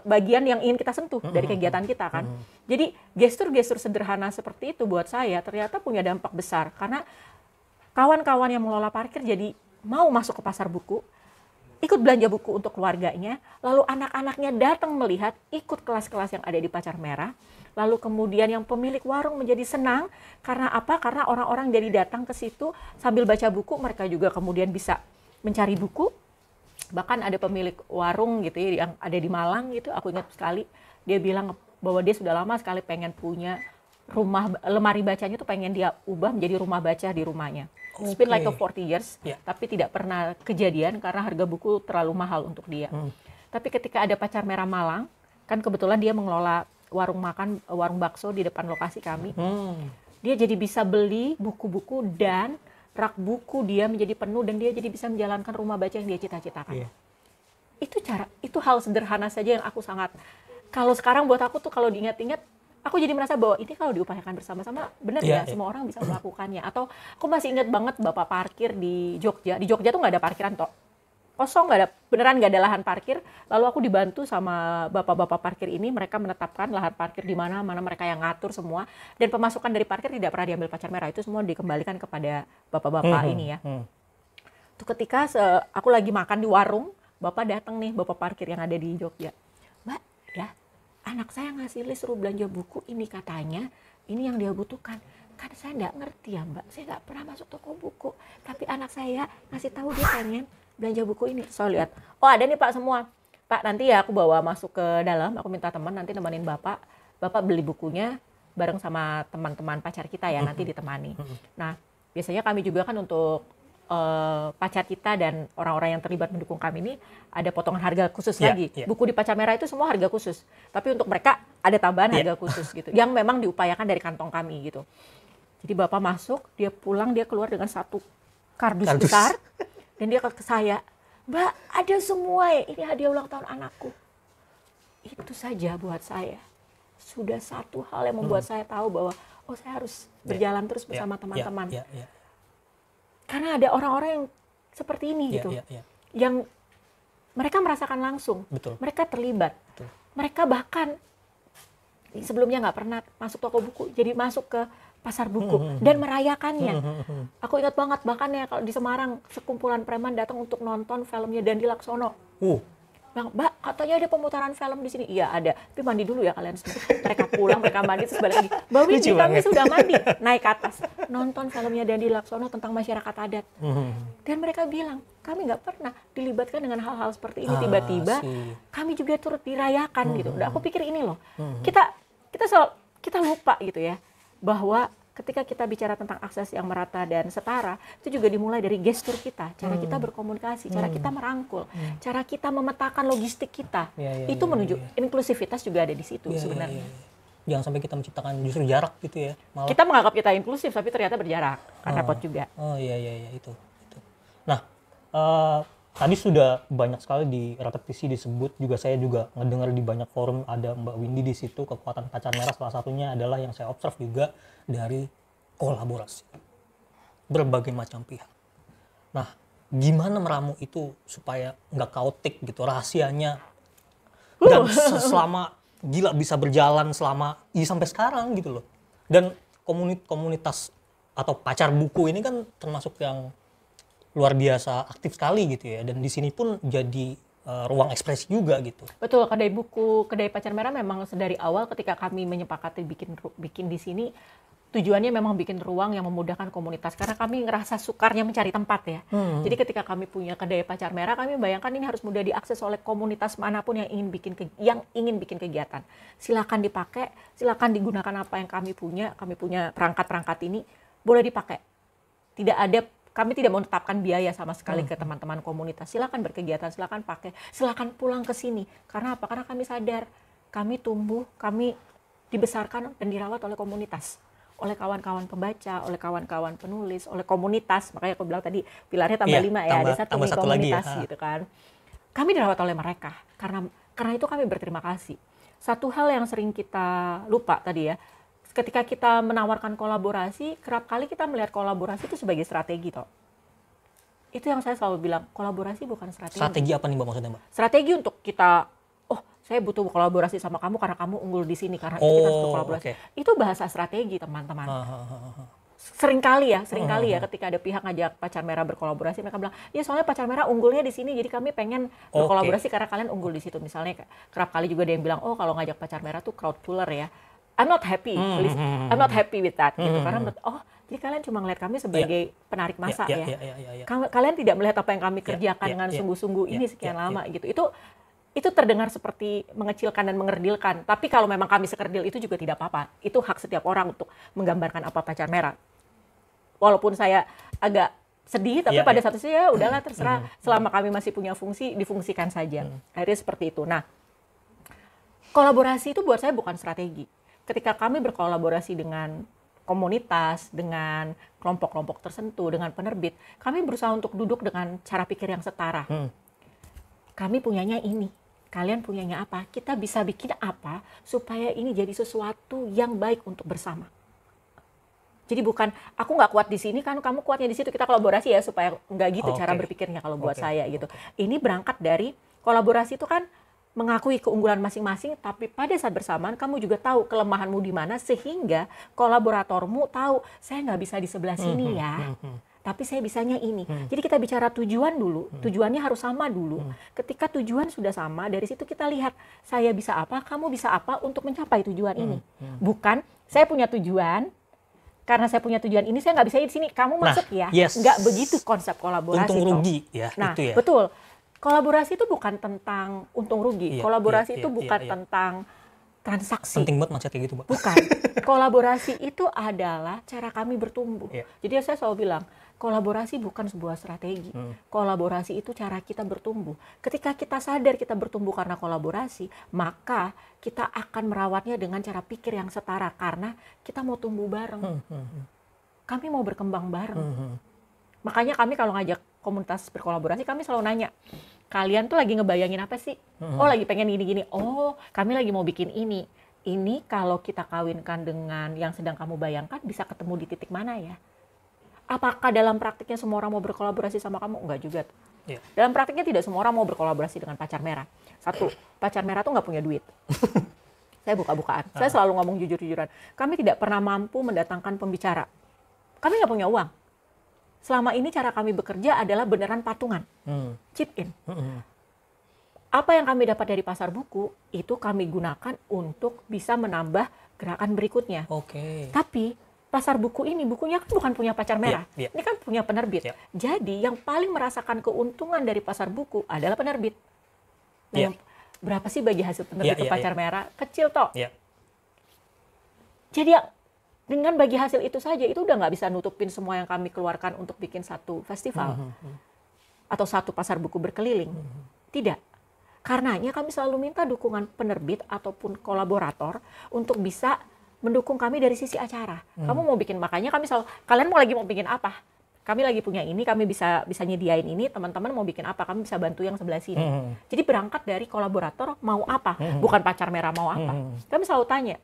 bagian yang ingin kita sentuh dari kegiatan kita kan. Jadi gestur-gestur sederhana seperti itu buat saya ternyata punya dampak besar. Karena kawan-kawan yang mengelola parkir jadi mau masuk ke pasar buku, ikut belanja buku untuk keluarganya, lalu anak-anaknya datang melihat, ikut kelas-kelas yang ada di Pacar Merah, lalu kemudian yang pemilik warung menjadi senang, karena apa? Karena orang-orang jadi datang ke situ sambil baca buku, mereka juga kemudian bisa mencari buku. Bahkan ada pemilik warung gitu ya, yang ada di Malang gitu, aku ingat sekali, dia bilang bahwa dia sudah lama sekali pengen punya rumah, lemari bacanya tuh pengen dia ubah menjadi rumah baca di rumahnya. It's been like 40 years, tapi tidak pernah kejadian karena harga buku terlalu mahal untuk dia. Tapi ketika ada Pacar Merah Malang, kan kebetulan dia mengelola warung makan, warung bakso di depan lokasi kami. Dia jadi bisa beli buku-buku dan rak buku dia menjadi penuh dan dia jadi bisa menjalankan rumah baca yang dia cita-citakan. Itu hal sederhana saja yang aku sangat, kalau sekarang buat aku tuh kalau diingat-ingat, aku jadi merasa bahwa ini kalau diupayakan bersama-sama benar ya, semua orang bisa melakukannya. Atau aku masih ingat banget bapak parkir di Jogja. Di Jogja tuh nggak ada parkiran toh. Kosong, nggak ada, beneran nggak ada lahan parkir. Lalu aku dibantu sama bapak-bapak parkir ini, mereka menetapkan lahan parkir di mana mereka yang ngatur semua. Dan pemasukan dari parkir tidak pernah diambil Pacar Merah, itu semua dikembalikan kepada bapak-bapak ini ya. Itu ketika aku lagi makan di warung, bapak datang nih, bapak parkir yang ada di Jogja. Mbak, ya, anak saya ngasih list suruh belanja buku ini katanya, ini yang dia butuhkan. Kan saya nggak ngerti ya Mbak, saya nggak pernah masuk toko buku. Tapi anak saya ngasih tahu dia pengen belanja buku ini. So lihat, oh ada nih Pak semua. Pak nanti ya aku bawa masuk ke dalam, aku minta teman nanti nemenin Bapak. Bapak beli bukunya bareng sama teman-teman pacar kita ya, nanti ditemani. Nah biasanya kami juga kan untuk pacar kita dan orang-orang yang terlibat mendukung kami ini ada potongan harga khusus lagi. Buku di Pacar Merah itu semua harga khusus. Tapi untuk mereka ada tambahan harga khusus gitu. Yang memang diupayakan dari kantong kami gitu. Jadi Bapak masuk, dia pulang, dia keluar dengan satu kardus besar. Dan dia ke saya, Mbak ada semua ya, ini hadiah ulang tahun anakku. Itu saja buat saya. Sudah satu hal yang membuat saya tahu bahwa, oh saya harus berjalan terus bersama teman-teman. Karena ada orang-orang yang seperti ini gitu, yang mereka merasakan langsung, mereka terlibat, mereka bahkan sebelumnya nggak pernah masuk toko buku, jadi masuk ke pasar buku dan merayakannya. Aku ingat banget bahkan ya kalau di Semarang sekumpulan preman datang untuk nonton filmnya Dandi Laksono. Bang, Mbak, katanya ada pemutaran film di sini. Iya ada, tapi mandi dulu ya kalian semua. Mereka pulang, mereka mandi terus balik lagi. Mbak Windy, kami sudah mandi, naik ke atas, nonton filmnya Dandi Laksono tentang masyarakat adat. Dan mereka bilang, kami nggak pernah dilibatkan dengan hal-hal seperti ini. Tiba-tiba kami juga turut dirayakan gitu. Udah aku pikir ini loh, kita lupa gitu ya, bahwa ketika kita bicara tentang akses yang merata dan setara, itu juga dimulai dari gestur kita, cara kita berkomunikasi, cara kita merangkul, cara kita memetakan logistik kita. Itu menuju inklusivitas juga ada di situ sebenarnya. Jangan sampai kita menciptakan justru jarak gitu ya. Malah. Kita menganggap kita inklusif, tapi ternyata berjarak, kan repot juga. Oh iya, itu. Nah, tadi sudah banyak sekali di repetisi disebut, juga saya juga ngedengar di banyak forum ada Mbak Windy di situ, kekuatan Pacar Merah salah satunya adalah yang saya observe juga dari kolaborasi berbagai macam pihak. Nah, gimana meramu itu supaya nggak kaotik gitu rahasianya dan selama gila bisa berjalan selama sampai sekarang gitu loh. Dan komunitas atau pacar buku ini kan termasuk yang luar biasa aktif sekali gitu ya, dan di sini pun jadi ruang ekspresi juga gitu. Betul, kedai Pacar Merah memang dari awal ketika kami menyepakati bikin di sini, tujuannya memang bikin ruang yang memudahkan komunitas karena kami ngerasa sukarnya mencari tempat ya. Jadi ketika kami punya kedai Pacar Merah, kami bayangkan ini harus mudah diakses oleh komunitas manapun yang ingin bikin kegiatan. Silakan dipakai, silakan digunakan apa yang kami punya perangkat-perangkat ini boleh dipakai. Kami tidak menetapkan biaya sama sekali ke teman-teman komunitas. Silakan berkegiatan, silakan pakai, silakan pulang ke sini. Karena apa? Karena kami sadar, kami tumbuh, kami dibesarkan dan dirawat oleh komunitas. Oleh kawan-kawan pembaca, oleh kawan-kawan penulis, oleh komunitas. Makanya aku bilang tadi, pilarnya tambah 5 ya, ada satu komunitas lagi, gitu kan. Kami dirawat oleh mereka. Karena itu kami berterima kasih. Satu hal yang sering kita lupa tadi ya, ketika kita menawarkan kolaborasi, kerap kali kita melihat kolaborasi itu sebagai strategi toh. Itu yang saya selalu bilang, kolaborasi bukan strategi. Strategi apa nih Mbak maksudnya Mbak? Strategi untuk kita, saya butuh kolaborasi sama kamu karena kamu unggul di sini, karena itu kita harus berkolaborasi. Okay. Itu bahasa strategi teman-teman. Seringkali ya ketika ada pihak ngajak Pacar Merah berkolaborasi, mereka bilang, ya soalnya Pacar Merah unggulnya di sini, jadi kami pengen berkolaborasi karena kalian unggul di situ. Misalnya kerap kali juga ada yang bilang, kalau ngajak Pacar Merah tuh crowd puller ya. I'm not happy with that gitu, karena jadi kalian cuma ngeliat kami sebagai penarik massa ya. Kalian tidak melihat apa yang kami kerjakan dengan sungguh-sungguh ini sekian lama gitu. Itu terdengar seperti mengecilkan dan mengerdilkan, tapi kalau memang kami sekerdil itu juga tidak apa-apa. Itu hak setiap orang untuk menggambarkan apa Pacar Merah. Walaupun saya agak sedih, tapi pada satu sisi ya udahlah terserah, selama kami masih punya fungsi, difungsikan saja. Akhirnya seperti itu. Nah, kolaborasi itu buat saya bukan strategi. Ketika kami berkolaborasi dengan komunitas, dengan kelompok-kelompok tertentu, dengan penerbit, kami berusaha untuk duduk dengan cara pikir yang setara. Kami punyanya ini, kalian punyanya apa? Kita bisa bikin apa supaya ini jadi sesuatu yang baik untuk bersama. Jadi bukan, aku nggak kuat di sini kan, kamu kuatnya di situ, kita kolaborasi ya, supaya nggak gitu cara berpikirnya kalau buat saya gitu. Ini berangkat dari kolaborasi itu kan mengakui keunggulan masing-masing, tapi pada saat bersamaan kamu juga tahu kelemahanmu di mana, sehingga kolaboratormu tahu, saya nggak bisa di sebelah sini ya, tapi saya bisanya ini. Jadi kita bicara tujuan dulu, tujuannya harus sama dulu. Ketika tujuan sudah sama, dari situ kita lihat, saya bisa apa, kamu bisa apa untuk mencapai tujuan ini. Bukan, saya punya tujuan, karena saya punya tujuan ini, saya nggak bisa di sini, kamu masuk ya. Nggak begitu konsep kolaborasi. Untung rugi ya, nah, itu ya. Betul. Kolaborasi itu bukan tentang untung rugi. Kolaborasi itu bukan tentang transaksi. Penting banget mindset kayak gitu, Mbak. Bukan. Kolaborasi itu adalah cara kami bertumbuh. Jadi saya selalu bilang, kolaborasi bukan sebuah strategi. Kolaborasi itu cara kita bertumbuh. Ketika kita sadar kita bertumbuh karena kolaborasi, maka kita akan merawatnya dengan cara pikir yang setara karena kita mau tumbuh bareng. Kami mau berkembang bareng. Makanya kami kalau ngajak komunitas berkolaborasi, kami selalu nanya, kalian tuh lagi ngebayangin apa sih? Lagi pengen gini-gini. Kami lagi mau bikin ini. Ini kalau kita kawinkan dengan yang sedang kamu bayangkan, bisa ketemu di titik mana ya? Apakah dalam praktiknya semua orang mau berkolaborasi sama kamu? Enggak juga. Dalam praktiknya tidak semua orang mau berkolaborasi dengan Pacar Merah. Satu, Pacar Merah tuh nggak punya duit. Saya buka-bukaan. Saya selalu ngomong jujur-jujuran. Kami tidak pernah mampu mendatangkan pembicara. Kami nggak punya uang. Selama ini cara kami bekerja adalah beneran patungan, chip in. Apa yang kami dapat dari pasar buku, itu kami gunakan untuk bisa menambah gerakan berikutnya. Tapi pasar buku ini, bukunya kan bukan punya Pacar Merah. Ini kan punya penerbit. Jadi yang paling merasakan keuntungan dari pasar buku adalah penerbit. Nah, berapa sih bagi hasil penerbit ke Pacar Merah? Kecil toh. Jadi dengan bagi hasil itu saja, itu udah nggak bisa nutupin semua yang kami keluarkan untuk bikin satu festival atau satu pasar buku berkeliling. Tidak. Karenanya kami selalu minta dukungan penerbit ataupun kolaborator untuk bisa mendukung kami dari sisi acara. Kamu mau bikin, makanya kami selalu, kalian mau bikin apa? Kami lagi punya ini, kami bisa nyediain ini, teman-teman mau bikin apa? Kami bisa bantu yang sebelah sini. Jadi berangkat dari kolaborator mau apa, bukan Pacar Merah mau apa. Kami selalu tanya,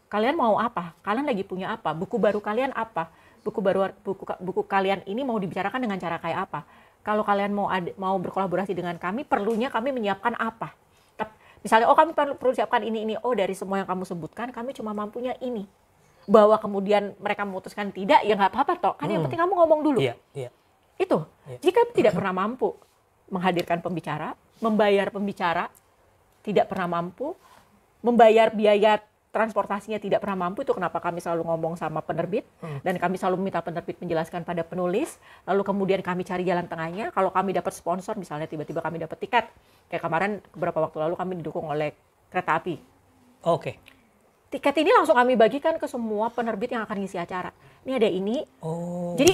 kalian mau apa? Kalian lagi punya apa? Buku baru kalian apa? Buku kalian ini mau dibicarakan dengan cara kayak apa? Kalau kalian mau berkolaborasi dengan kami, perlunya kami menyiapkan apa? Misalnya, kami perlu siapkan ini. Dari semua yang kamu sebutkan, kami cuma mampunya ini. Bahwa kemudian mereka memutuskan tidak, ya nggak apa-apa toh. Kan yang penting kamu ngomong dulu. Itu. Jadi kami tidak pernah mampu menghadirkan pembicara, membayar pembicara, tidak pernah mampu, membayar biaya transportasinya tidak pernah mampu. Itu kenapa kami selalu ngomong sama penerbit, dan kami selalu minta penerbit menjelaskan pada penulis, lalu kemudian kami cari jalan tengahnya. Kalau kami dapat sponsor, misalnya tiba-tiba kami dapat tiket, kayak kemarin beberapa waktu lalu kami didukung oleh kereta api. Oke. Tiket ini langsung kami bagikan ke semua penerbit yang akan ngisi acara. Ini ada ini. Jadi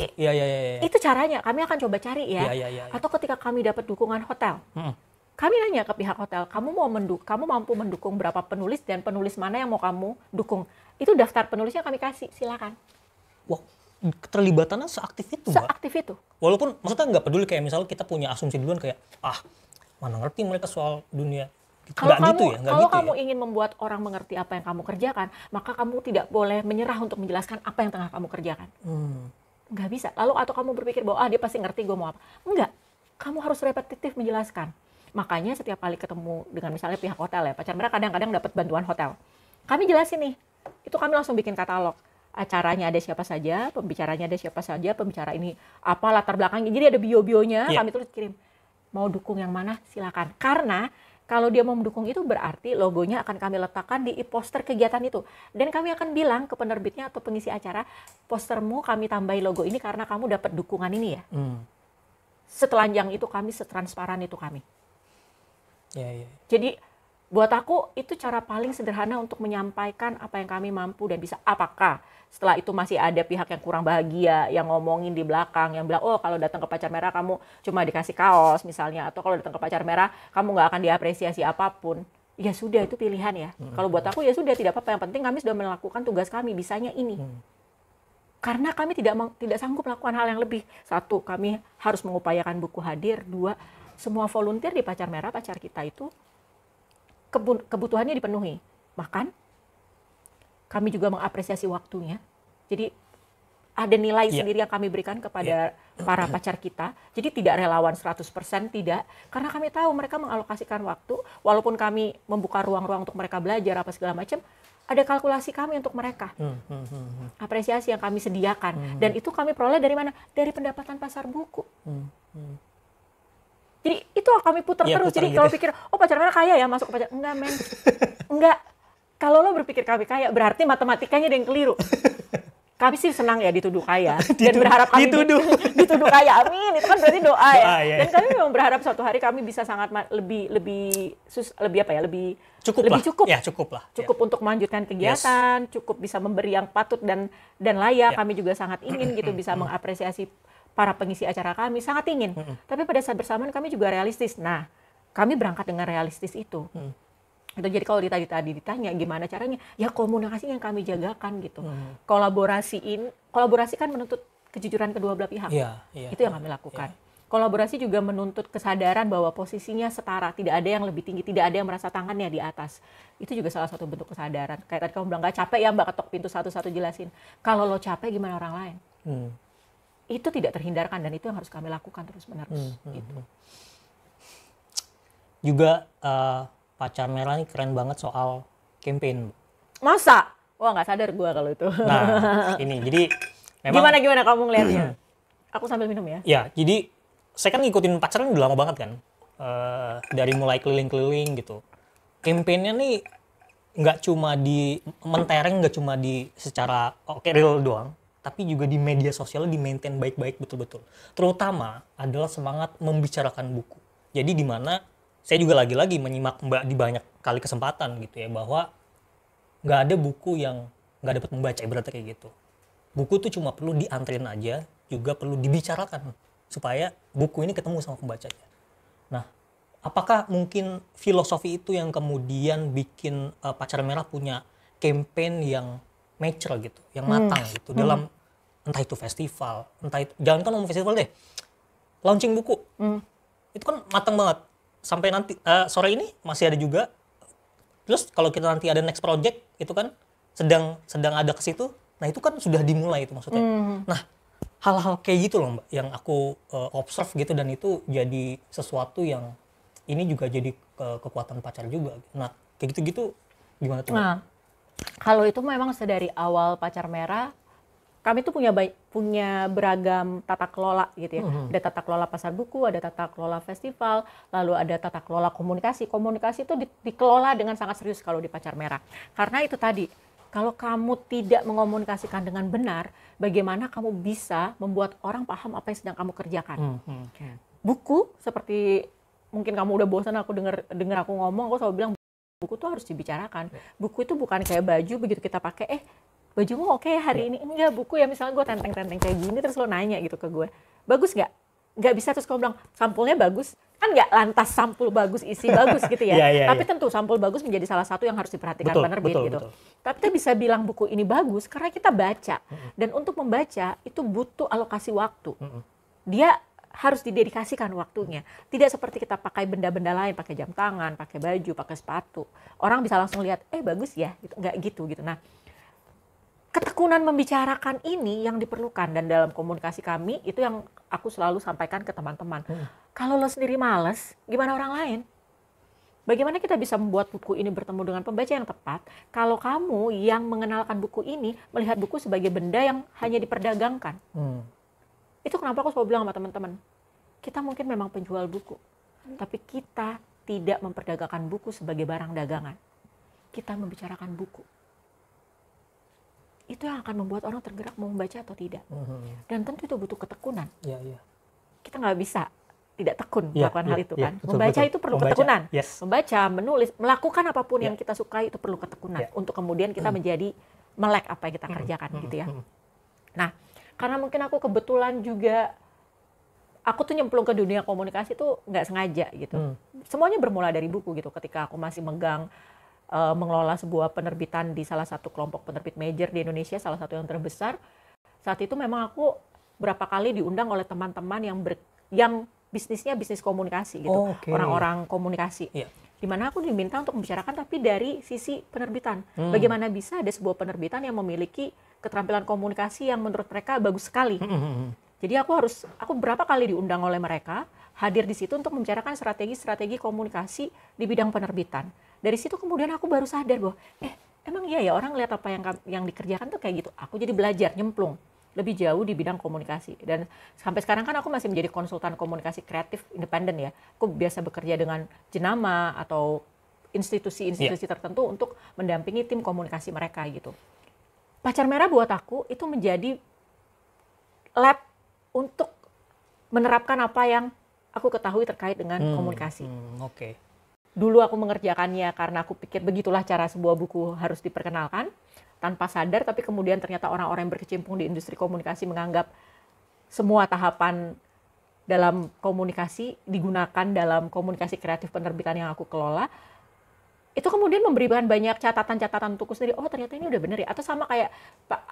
itu caranya, kami akan coba cari ya. Atau ketika kami dapat dukungan hotel, kami nanya ke pihak hotel, kamu mampu mendukung berapa penulis dan penulis mana yang mau kamu dukung. Itu daftar penulisnya kami kasih, silakan. Wah, keterlibatannya seaktif itu, Mbak? Seaktif itu. Walaupun maksudnya nggak peduli kayak misalnya kita punya asumsi duluan kayak, mana ngerti mereka soal dunia. Kalau kamu ingin membuat orang mengerti apa yang kamu kerjakan, maka kamu tidak boleh menyerah untuk menjelaskan apa yang tengah kamu kerjakan. Nggak bisa. Lalu atau kamu berpikir bahwa dia pasti ngerti gue mau apa. Enggak. Kamu harus repetitif menjelaskan. Makanya setiap kali ketemu dengan misalnya pihak hotel ya, Pacar Merah kadang-kadang dapat bantuan hotel. Kami jelasin nih, itu kami langsung bikin katalog. Acaranya ada siapa saja, pembicaranya ada siapa saja, pembicara ini apa, latar belakangnya. Jadi ada bio-bionya, kami tulis kirim. Mau dukung yang mana silakan. Karena kalau dia mau mendukung itu berarti logonya akan kami letakkan di poster kegiatan itu. Dan kami akan bilang ke penerbitnya atau pengisi acara, postermu kami tambahi logo ini karena kamu dapat dukungan ini ya. Setelanjang itu kami, setransparan itu kami. Jadi buat aku itu cara paling sederhana untuk menyampaikan apa yang kami mampu dan bisa. Apakah setelah itu masih ada pihak yang kurang bahagia yang ngomongin di belakang, yang bilang, oh kalau datang ke Pacar Merah kamu cuma dikasih kaos misalnya, atau kalau datang ke Pacar Merah kamu nggak akan diapresiasi apapun. Ya sudah, itu pilihan ya. Kalau buat aku ya sudah, tidak apa-apa. Yang penting kami sudah melakukan tugas kami, bisanya ini. Karena kami tidak sanggup melakukan hal yang lebih. Satu, kami harus mengupayakan buku hadir. Dua, semua volunteer di Pacar Merah, pacar kita itu kebutuhannya dipenuhi. Makan, kami juga mengapresiasi waktunya. Jadi ada nilai sendiri yang kami berikan kepada para pacar kita. Jadi tidak relawan 100%, tidak. Karena kami tahu mereka mengalokasikan waktu, walaupun kami membuka ruang-ruang untuk mereka belajar apa segala macam, ada kalkulasi kami untuk mereka. Apresiasi yang kami sediakan. Dan itu kami peroleh dari mana? Dari pendapatan pasar buku. Jadi itu kami putar terus. Jadi gitu. Kalau pikir, oh Pacar Merah kaya ya masuk ke Pacar. Enggak, men. Enggak. Kalau lo berpikir kami kaya, berarti matematikanya ada yang keliru. Kami sih senang ya dituduh kaya. Dan berharap kami dituduh kaya. Amin. Itu kan berarti doa ya. Dan kami memang berharap suatu hari kami bisa sangat lebih cukup lah. Cukup untuk melanjutkan kegiatan, cukup bisa memberi yang patut dan layak. Kami juga sangat ingin gitu bisa mengapresiasi para pengisi acara kami, sangat ingin. Tapi pada saat bersamaan kami juga realistis. Nah, kami berangkat dengan realistis itu. Jadi kalau ditanya gimana caranya, ya komunikasi yang kami jagakan gitu. Kolaborasi kan menuntut kejujuran kedua belah pihak. Itu yang kami lakukan. Kolaborasi juga menuntut kesadaran bahwa posisinya setara, tidak ada yang lebih tinggi, tidak ada yang merasa tangannya di atas. Itu juga salah satu bentuk kesadaran. Kayak tadi kamu bilang, gak capek ya Mbak ketok pintu satu-satu jelasin. Kalau lo capek gimana orang lain? Itu tidak terhindarkan dan itu yang harus kami lakukan terus-menerus. Gitu. Juga Pacar Merah ini keren banget soal campaign. Masa? Wah nggak sadar gue kalau itu. Nah ini jadi memang gimana kamu ngelihatnya? Aku sambil minum ya. Ya jadi saya kan ngikutin Pacar udah lama banget kan. Dari mulai keliling-keliling gitu. Campaignnya nih nggak cuma di mentereng, nggak cuma di secara real doang. Tapi juga di media sosial di-maintain baik-baik betul-betul. Terutama adalah semangat membicarakan buku. Jadi di mana saya juga lagi-lagi menyimak Mbak di banyak kali kesempatan gitu ya, bahwa nggak ada buku yang nggak dapat membaca, berarti kayak gitu. Buku tuh cuma perlu diantrin aja, juga perlu dibicarakan supaya buku ini ketemu sama pembacanya. Nah, apakah mungkin filosofi itu yang kemudian bikin Pacar Merah punya campaign yang mature gitu, yang matang gitu dalam entah itu festival, entah itu jangan kan ngomong festival deh, launching buku, itu kan matang banget. Sampai nanti sore ini masih ada juga. Terus kalau kita nanti ada next project itu kan sedang ada ke situ, nah itu kan sudah dimulai itu maksudnya. Nah hal-hal kayak gitu loh Mbak, yang aku observe gitu, dan itu jadi sesuatu yang ini juga jadi kekuatan Pacar juga. Nah kayak gitu-gitu gimana tuh? Nah, kalau itu memang sedari awal Pacar Merah kami tuh punya beragam tata kelola gitu ya. Ada tata kelola pasar buku, ada tata kelola festival, lalu ada tata kelola komunikasi. Komunikasi itu dikelola dengan sangat serius kalau di Pacar Merah. Karena itu tadi, kalau kamu tidak mengomunikasikan dengan benar, bagaimana kamu bisa membuat orang paham apa yang sedang kamu kerjakan. Buku, seperti mungkin kamu udah bosan aku dengar aku ngomong, aku selalu bilang buku tuh harus dibicarakan. Buku itu bukan kayak baju, begitu kita pakai, bajumu oke hari ini. Enggak, buku ya misalnya gue tenteng-tenteng kayak gini, terus lo nanya gitu ke gue, bagus nggak? Nggak bisa terus kamu bilang, sampulnya bagus. Kan nggak lantas sampul bagus, isi bagus gitu ya. Tapi tentu sampul bagus menjadi salah satu yang harus diperhatikan penerbit gitu. Tapi kita bisa bilang buku ini bagus karena kita baca. Dan untuk membaca itu butuh alokasi waktu. Dia harus didedikasikan waktunya. Tidak seperti kita pakai benda-benda lain, pakai jam tangan, pakai baju, pakai sepatu. Orang bisa langsung lihat, bagus ya, gitu. Nggak gitu. Nah, ketekunan membicarakan ini yang diperlukan, dan dalam komunikasi kami itu yang aku selalu sampaikan ke teman-teman. Kalau lo sendiri males, gimana orang lain? Bagaimana kita bisa membuat buku ini bertemu dengan pembaca yang tepat kalau kamu yang mengenalkan buku ini melihat buku sebagai benda yang hanya diperdagangkan? Itu kenapa aku selalu bilang sama teman-teman, kita mungkin memang penjual buku, tapi kita tidak memperdagangkan buku sebagai barang dagangan. Kita membicarakan buku. Itu yang akan membuat orang tergerak mau membaca atau tidak. Dan tentu itu butuh ketekunan. Kita nggak bisa tidak tekun melakukan hal itu kan. Membaca itu perlu ketekunan. Membaca, menulis, melakukan apapun yang kita sukai itu perlu ketekunan. Untuk kemudian kita menjadi melek apa yang kita kerjakan gitu ya. Nah, karena mungkin aku kebetulan juga, aku tuh nyemplung ke dunia komunikasi tuh nggak sengaja gitu. Semuanya bermula dari buku gitu. Ketika aku masih mengelola sebuah penerbitan di salah satu kelompok penerbit major di Indonesia, salah satu yang terbesar. Saat itu memang aku berapa kali diundang oleh teman-teman yang bisnisnya bisnis komunikasi gitu, orang-orang komunikasi. Di mana aku diminta untuk membicarakan tapi dari sisi penerbitan. Bagaimana bisa ada sebuah penerbitan yang memiliki keterampilan komunikasi yang menurut mereka bagus sekali. Jadi aku berapa kali diundang oleh mereka, hadir di situ untuk membicarakan strategi-strategi komunikasi di bidang penerbitan. Dari situ kemudian aku baru sadar bahwa, emang iya ya orang lihat apa yang dikerjakan tuh kayak gitu. Aku jadi belajar, nyemplung lebih jauh di bidang komunikasi. Dan sampai sekarang kan aku masih menjadi konsultan komunikasi kreatif independen ya. Aku biasa bekerja dengan jenama atau institusi-institusi tertentu untuk mendampingi tim komunikasi mereka gitu. Pacar Merah buat aku itu menjadi lab untuk menerapkan apa yang aku ketahui terkait dengan komunikasi. Dulu aku mengerjakannya karena aku pikir begitulah cara sebuah buku harus diperkenalkan, tanpa sadar, tapi kemudian ternyata orang-orang yang berkecimpung di industri komunikasi menganggap semua tahapan dalam komunikasi digunakan dalam komunikasi kreatif penerbitan yang aku kelola. Itu kemudian memberikan banyak catatan-catatan untukku sendiri. Oh ternyata ini udah bener ya. Atau sama kayak,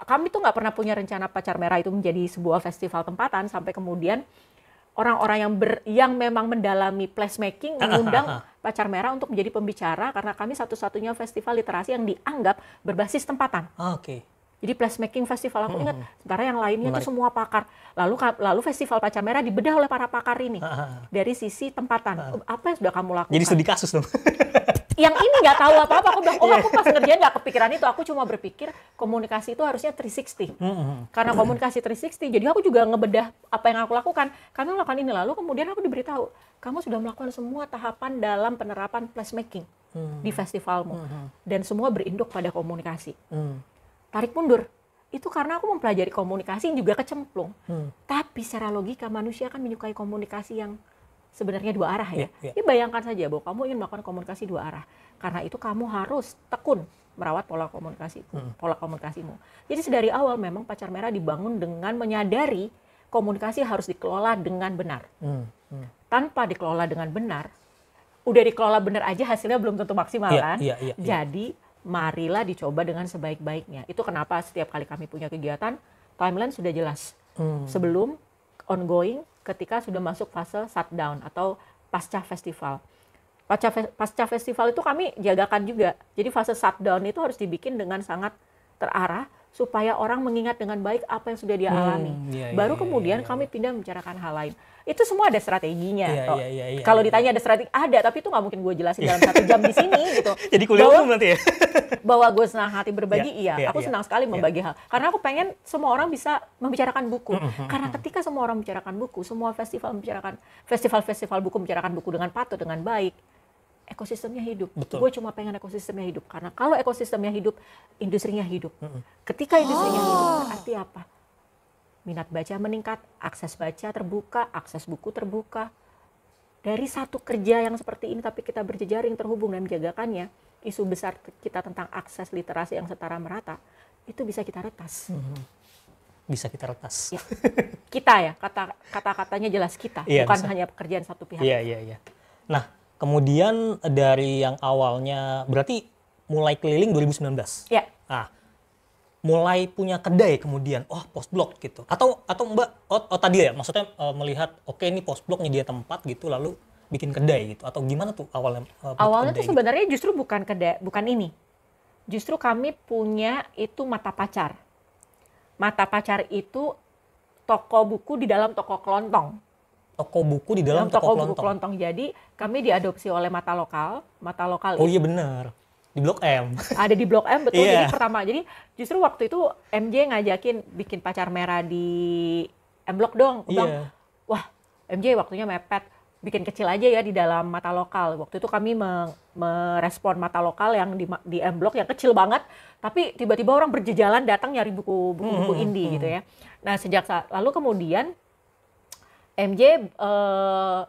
kami tuh nggak pernah punya rencana Pacar Merah itu menjadi sebuah festival tempatan, sampai kemudian orang-orang yang memang mendalami placemaking mengundang Pacar Merah untuk menjadi pembicara karena kami satu-satunya festival literasi yang dianggap berbasis tempatan. Jadi placemaking festival aku ingat, sementara yang lainnya itu semua pakar. Lalu festival Pacar Merah dibedah oleh para pakar ini dari sisi tempatan. Apa yang sudah kamu lakukan? Jadi studi kasus dong. Yang ini nggak tahu apa-apa, aku bilang, aku pas ngerjain nggak kepikiran itu. Aku cuma berpikir komunikasi itu harusnya 360. Karena komunikasi 360, jadi aku juga ngebedah apa yang aku lakukan. Kami melakukan ini, lalu kemudian aku diberitahu, kamu sudah melakukan semua tahapan dalam penerapan placemaking di festivalmu. Dan semua berinduk pada komunikasi. Tarik mundur. Itu karena aku mempelajari komunikasi juga kecemplung. Tapi secara logika manusia kan menyukai komunikasi yang sebenarnya dua arah ya. Jadi bayangkan saja bahwa kamu ingin melakukan komunikasi dua arah. Karena itu kamu harus tekun merawat pola komunikasimu. Jadi sedari awal memang Pacar Merah dibangun dengan menyadari komunikasi harus dikelola dengan benar. Tanpa dikelola dengan benar, udah dikelola benar aja hasilnya belum tentu maksimal kan. Jadi marilah dicoba dengan sebaik-baiknya. Itu kenapa setiap kali kami punya kegiatan, timeline sudah jelas. Sebelum, ongoing, ketika sudah masuk fase shutdown atau pasca festival. Pasca festival itu kami jagakan juga. Jadi fase shutdown itu harus dibikin dengan sangat terarah supaya orang mengingat dengan baik apa yang sudah dia alami. Baru kemudian kami pindah membicarakan hal lain. Itu semua ada strateginya. Kalau ditanya ada strategi, ada, tapi itu nggak mungkin gue jelasin dalam 1 jam di sini gitu. Jadi kuliah umum nanti ya? Bahwa gue senang hati berbagi, aku senang sekali membagi hal. Karena aku pengen semua orang bisa membicarakan buku. Karena ketika semua orang membicarakan buku, semua festival buku membicarakan buku dengan patut, dengan baik, ekosistemnya hidup. Gue cuma pengen ekosistemnya hidup. Karena kalau ekosistemnya hidup, industrinya hidup. Ketika industrinya hidup, berarti apa? Minat baca meningkat, akses baca terbuka, akses buku terbuka. Dari satu kerja yang seperti ini, tapi kita berjejaring, terhubung dan menjagakannya, isu besar kita tentang akses literasi yang setara merata, itu bisa kita retas. Bisa kita retas. Ya. Kita ya, kata-katanya jelas kita, bukan hanya pekerjaan satu pihak. Iya. Nah, kemudian dari yang awalnya, berarti mulai keliling 2019? Iya. Nah, mulai punya kedai kemudian, Postblog gitu. Atau Mbak, tadi ya, maksudnya melihat, oke ini Postblog nyedia tempat gitu, lalu bikin kedai gitu. Atau gimana tuh awalnya? Awalnya tuh sebenarnya justru bukan kedai, bukan ini. Justru kami punya itu Mata Pacar. Mata Pacar itu toko buku di dalam toko kelontong. Toko buku di dalam toko buku kelontong. Jadi kami diadopsi oleh Mata Lokal. Mata Lokal. Oh iya benar. Di Blok M. Ada di Blok M, betul. Jadi pertama, jadi justru waktu itu MJ ngajakin bikin Pacar Merah di M Blok dong. Aku bilang, wah MJ waktunya mepet, bikin kecil aja ya di dalam Mata Lokal. Waktu itu kami merespon Mata Lokal yang di M Blok yang kecil banget, tapi tiba-tiba orang berjejalan datang nyari buku-buku indie gitu ya. Nah sejak saat lalu kemudian MJ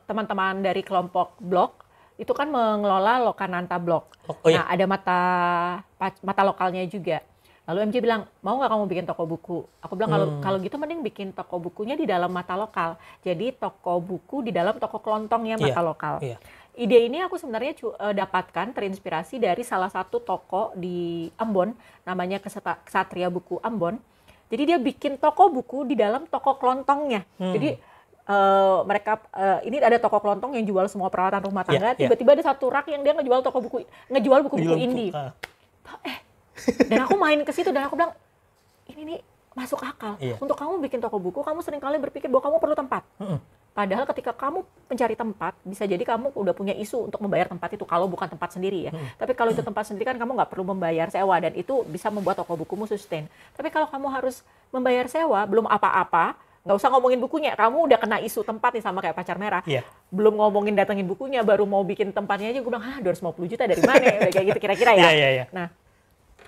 teman-teman dari kelompok Blok itu kan mengelola Lokananta Blok. Nah ada mata lokalnya juga. Lalu MJ bilang, mau nggak kamu bikin toko buku? Aku bilang kalau gitu mending bikin toko bukunya di dalam Mata Lokal. Jadi toko buku di dalam toko kelontongnya Mata Lokal. Ide ini aku sebenarnya dapatkan terinspirasi dari salah satu toko di Ambon, namanya Ksatria Buku Ambon. Jadi dia bikin toko buku di dalam toko kelontongnya. Jadi mereka ini ada toko kelontong yang jual semua peralatan rumah tangga. Tiba-tiba ada satu rak yang dia ngejual buku-buku indie. Dan aku main ke situ dan aku bilang, ini nih masuk akal. Untuk kamu bikin toko buku, kamu seringkali berpikir bahwa kamu perlu tempat. Padahal ketika kamu mencari tempat, bisa jadi kamu udah punya isu untuk membayar tempat itu, kalau bukan tempat sendiri ya. Tapi kalau itu tempat sendiri kan kamu nggak perlu membayar sewa, dan itu bisa membuat toko bukumu sustain. Tapi kalau kamu harus membayar sewa, belum apa-apa, nggak usah ngomongin bukunya, kamu udah kena isu tempat nih sama kayak Pacar Merah. Belum ngomongin datengin bukunya, baru mau bikin tempatnya aja, gue bilang, 250 juta dari mana ya? Udah kayak gitu kira-kira ya. Nah,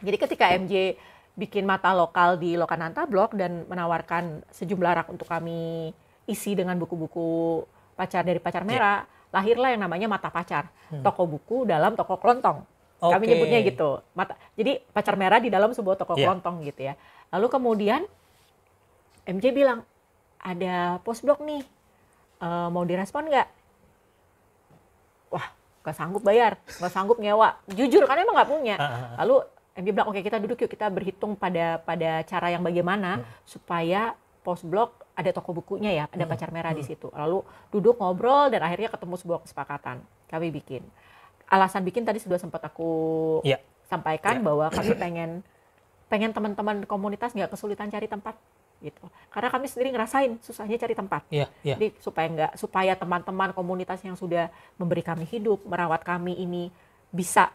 jadi ketika MJ bikin Mata Lokal di Lokananta Blok dan menawarkan sejumlah rak untuk kami isi dengan buku-buku dari Pacar Merah, lahirlah yang namanya Mata Pacar, toko buku dalam toko kelontong. Kami nyebutnya gitu. Jadi Pacar Merah di dalam sebuah toko kelontong gitu ya. Lalu kemudian MJ bilang, ada Postblog nih, mau direspon nggak? Wah, nggak sanggup bayar, nggak sanggup nyewa. Jujur, karena emang nggak punya. Lalu MJ bilang, oke kita duduk yuk, kita berhitung pada cara yang bagaimana supaya Postblog ada toko bukunya ya, ada Pacar Merah di situ. Lalu duduk ngobrol dan akhirnya ketemu sebuah kesepakatan. Kami bikin. Alasan bikin tadi sudah sempat aku sampaikan bahwa kami pengen teman-teman komunitas nggak kesulitan cari tempat gitu. Karena kami sendiri ngerasain susahnya cari tempat. Jadi supaya teman-teman komunitas yang sudah memberi kami hidup, merawat kami ini bisa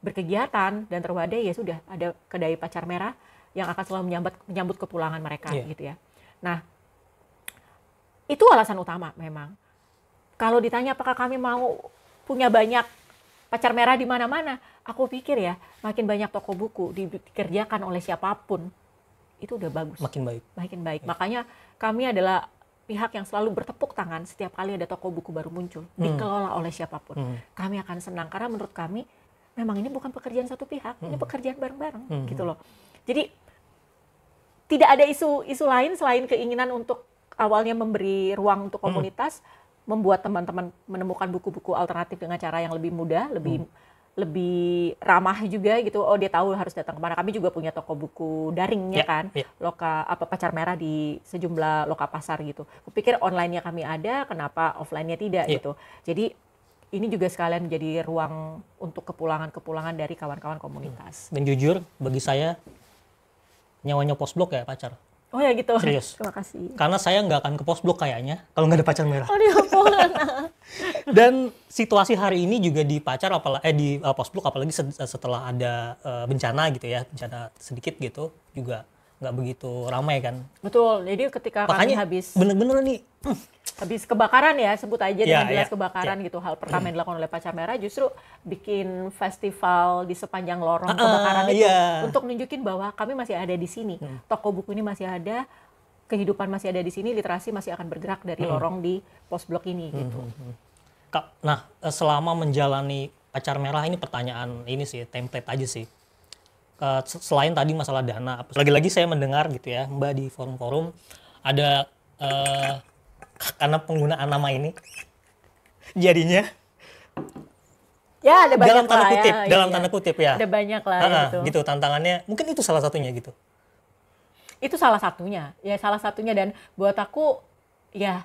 berkegiatan dan terwadai, ya sudah ada kedai Pacar Merah yang akan selalu menyambut kepulangan mereka gitu ya. Nah, itu alasan utama memang. Kalau ditanya apakah kami mau punya banyak Pacar Merah di mana-mana, aku pikir ya makin banyak toko buku dikerjakan oleh siapapun itu udah bagus. Makin baik. Makanya kami adalah pihak yang selalu bertepuk tangan setiap kali ada toko buku baru muncul, dikelola oleh siapapun. Kami akan senang karena menurut kami memang ini bukan pekerjaan satu pihak, ini pekerjaan bareng-bareng gitu loh. Jadi tidak ada isu lain selain keinginan untuk awalnya memberi ruang untuk komunitas, membuat teman-teman menemukan buku-buku alternatif dengan cara yang lebih mudah, lebih ramah juga gitu. Oh, dia tahu harus datang kemana. Kami juga punya toko buku daringnya kan, Pacar Merah di sejumlah loka pasar gitu. Kupikir online-nya kami ada, kenapa offline-nya tidak gitu. Jadi ini juga sekalian menjadi ruang untuk kepulangan dari kawan-kawan komunitas. Dan jujur bagi saya nyawanya postblok ya pacar. Oh ya gitu. Serius. Terima kasih. Karena saya nggak akan ke postblok kayaknya kalau nggak ada pacar merah. Oh diampun. Dan situasi hari ini juga di pacar di postblok apalagi setelah ada bencana gitu ya, bencana sedikit gitu juga nggak begitu ramai kan. Betul. Jadi ketika makanya, kami bener-bener nih habis kebakaran ya, sebut aja dengan jelas kebakaran ya. gitu. Hal pertama yang dilakukan oleh Pacar Merah justru bikin festival di sepanjang lorong kebakaran itu untuk nunjukin bahwa kami masih ada di sini. Toko buku ini masih ada, kehidupan masih ada di sini, literasi masih akan bergerak dari lorong di pos blok ini gitu. Nah, selama menjalani Pacar Merah ini pertanyaan ini sih, template aja sih. Selain tadi masalah dana, lagi-lagi saya mendengar gitu ya, Mbak di forum-forum ada karena penggunaan nama ini jadinya ya ada banyak dalam tanda kutip, ya, dalam tanda kutip ya. Ada banyak lah gitu tantangannya. Mungkin itu salah satunya gitu. Itu salah satunya. Ya salah satunya dan buat aku ya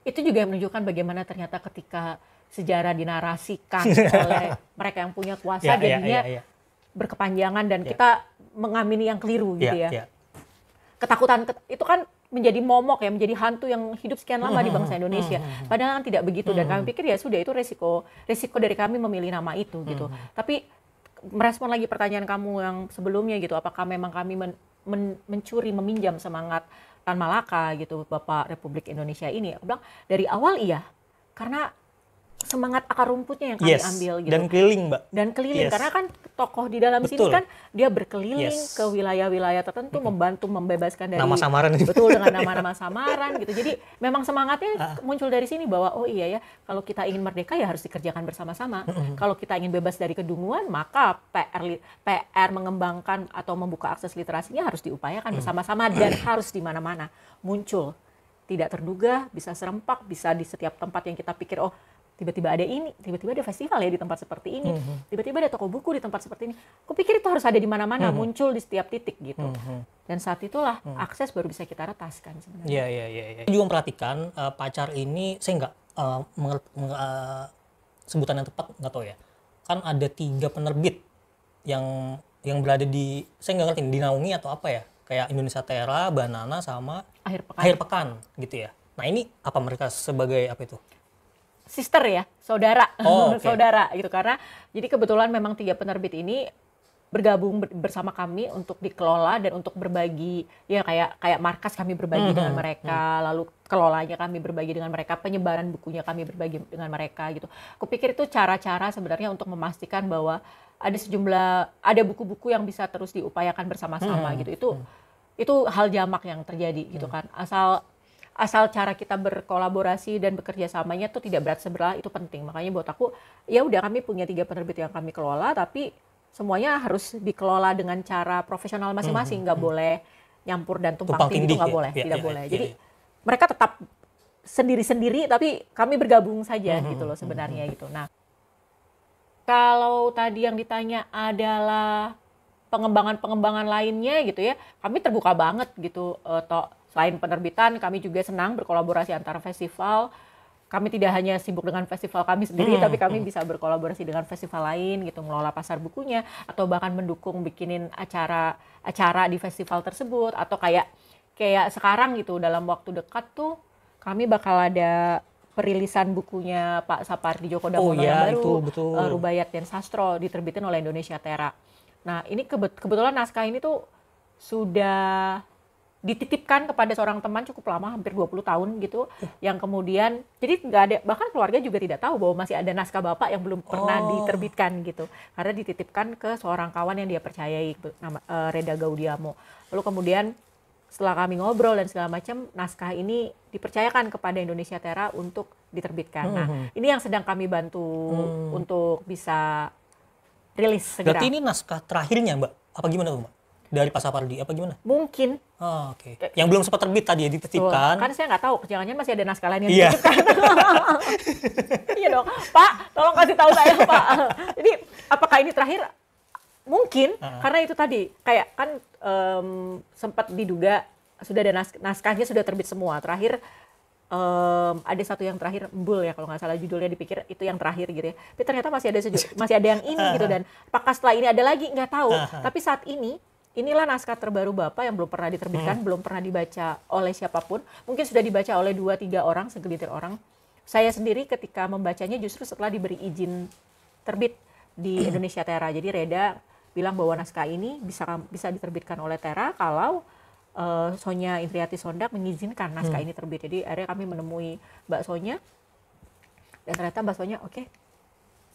itu juga menunjukkan bagaimana ternyata ketika sejarah dinarasikan oleh mereka yang punya kuasa jadinya berkepanjangan dan kita mengamini yang keliru gitu ya. Ketakutan itu kan menjadi momok ya, menjadi hantu yang hidup sekian lama di bangsa Indonesia. Padahal kan tidak begitu dan kami pikir ya sudah itu resiko dari kami memilih nama itu gitu. Tapi merespon lagi pertanyaan kamu yang sebelumnya gitu, apakah memang kami mencuri, meminjam semangat Tan Malaka gitu, Bapak Republik Indonesia ini? Aku bilang dari awal iya, karena semangat akar rumputnya yang kami ambil gitu. Dan keliling, Mbak. Dan keliling, karena kan tokoh di dalam sini kan dia berkeliling ke wilayah-wilayah tertentu, membantu membebaskan dari... Nama samaran. Betul, dengan nama-nama samaran gitu. Jadi memang semangatnya muncul dari sini bahwa oh iya ya, kalau kita ingin merdeka ya harus dikerjakan bersama-sama. Kalau kita ingin bebas dari kedunguan, maka PR mengembangkan atau membuka akses literasinya harus diupayakan bersama-sama dan harus di mana-mana muncul. Tidak terduga, bisa serempak, bisa di setiap tempat yang kita pikir, oh tiba-tiba ada ini, tiba-tiba ada festival ya di tempat seperti ini, tiba-tiba ada toko buku di tempat seperti ini. Aku pikir itu harus ada di mana-mana, muncul di setiap titik gitu. Dan saat itulah akses baru bisa kita retaskan sebenarnya. Iya. Saya juga memperhatikan Pacar ini, saya nggak sebutan yang tepat nggak tahu ya. Kan ada 3 penerbit yang berada di, saya nggak ngerti di Naungi atau apa ya, kayak Indonesia Tera, Banana sama Akhir Pekan gitu ya. Nah ini apa mereka sebagai apa itu? Sister ya, saudara, saudara gitu, karena jadi kebetulan memang 3 penerbit ini bergabung bersama kami untuk dikelola dan untuk berbagi ya kayak markas kami berbagi dengan mereka, lalu kelolanya kami berbagi dengan mereka, penyebaran bukunya kami berbagi dengan mereka gitu. Kupikir itu cara-cara sebenarnya untuk memastikan bahwa ada buku-buku yang bisa terus diupayakan bersama-sama gitu. Itu hal jamak yang terjadi gitu kan. Asal cara kita berkolaborasi dan bekerja samanya tuh tidak berat sebelah, itu penting. Makanya buat aku, ya udah kami punya 3 penerbit yang kami kelola, tapi semuanya harus dikelola dengan cara profesional masing-masing. Nggak boleh nyampur dan tumpang tindih, itu nggak boleh, tidak boleh. Jadi mereka tetap sendiri-sendiri, tapi kami bergabung saja gitu loh sebenarnya gitu. Nah, kalau tadi yang ditanya adalah pengembangan lainnya gitu ya, kami terbuka banget gitu, selain penerbitan, kami juga senang berkolaborasi antara festival. Kami tidak hanya sibuk dengan festival kami sendiri, tapi kami bisa berkolaborasi dengan festival lain gitu, mengelola pasar bukunya, atau bahkan mendukung bikinin acara di festival tersebut, atau kayak sekarang gitu, dalam waktu dekat tuh kami bakal ada perilisan bukunya Pak Sapardi Djoko Damono yang baru, Rubaiyat dan Sastro, diterbitin oleh Indonesia Tera. Nah ini kebetulan naskah ini tuh sudah dititipkan kepada seorang teman cukup lama, hampir 20 tahun gitu, yang kemudian jadi nggak ada, bahkan keluarga juga tidak tahu bahwa masih ada naskah bapak yang belum pernah diterbitkan gitu, karena dititipkan ke seorang kawan yang dia percayai, Reda Gaudiamo. Lalu kemudian setelah kami ngobrol dan segala macam, naskah ini dipercayakan kepada Indonesia Tera untuk diterbitkan. Nah ini yang sedang kami bantu untuk bisa rilis segera. Berarti ini naskah terakhirnya Mbak? Apa gimana Mbak? Dari Pak Sapardi apa gimana? Mungkin. Oke. Yang belum sempat terbit tadi ya dititipkan. Kan saya nggak tahu, jangan-jangan masih ada naskah lain yang dititipkan. Iya dong, Pak, tolong kasih tahu saya Pak. Jadi apakah ini terakhir? Mungkin, karena itu tadi kayak kan sempat diduga sudah ada naskahnya sudah terbit semua. Terakhir ada satu yang terakhir Embul ya kalau nggak salah judulnya, dipikir itu yang terakhir gitu ya. Tapi ternyata masih ada yang ini gitu, dan apakah setelah ini ada lagi nggak tahu. Tapi saat ini inilah naskah terbaru Bapak yang belum pernah diterbitkan, belum pernah dibaca oleh siapapun. Mungkin sudah dibaca oleh 2-3 orang, segelintir orang. Saya sendiri ketika membacanya justru setelah diberi izin terbit di Indonesia Tera. Jadi Reda bilang bahwa naskah ini bisa diterbitkan oleh Tera kalau Sonya Indriati Sondak mengizinkan naskah ini terbit. Jadi akhirnya kami menemui Mbak Sonya, dan ternyata Mbak Sonya, oke,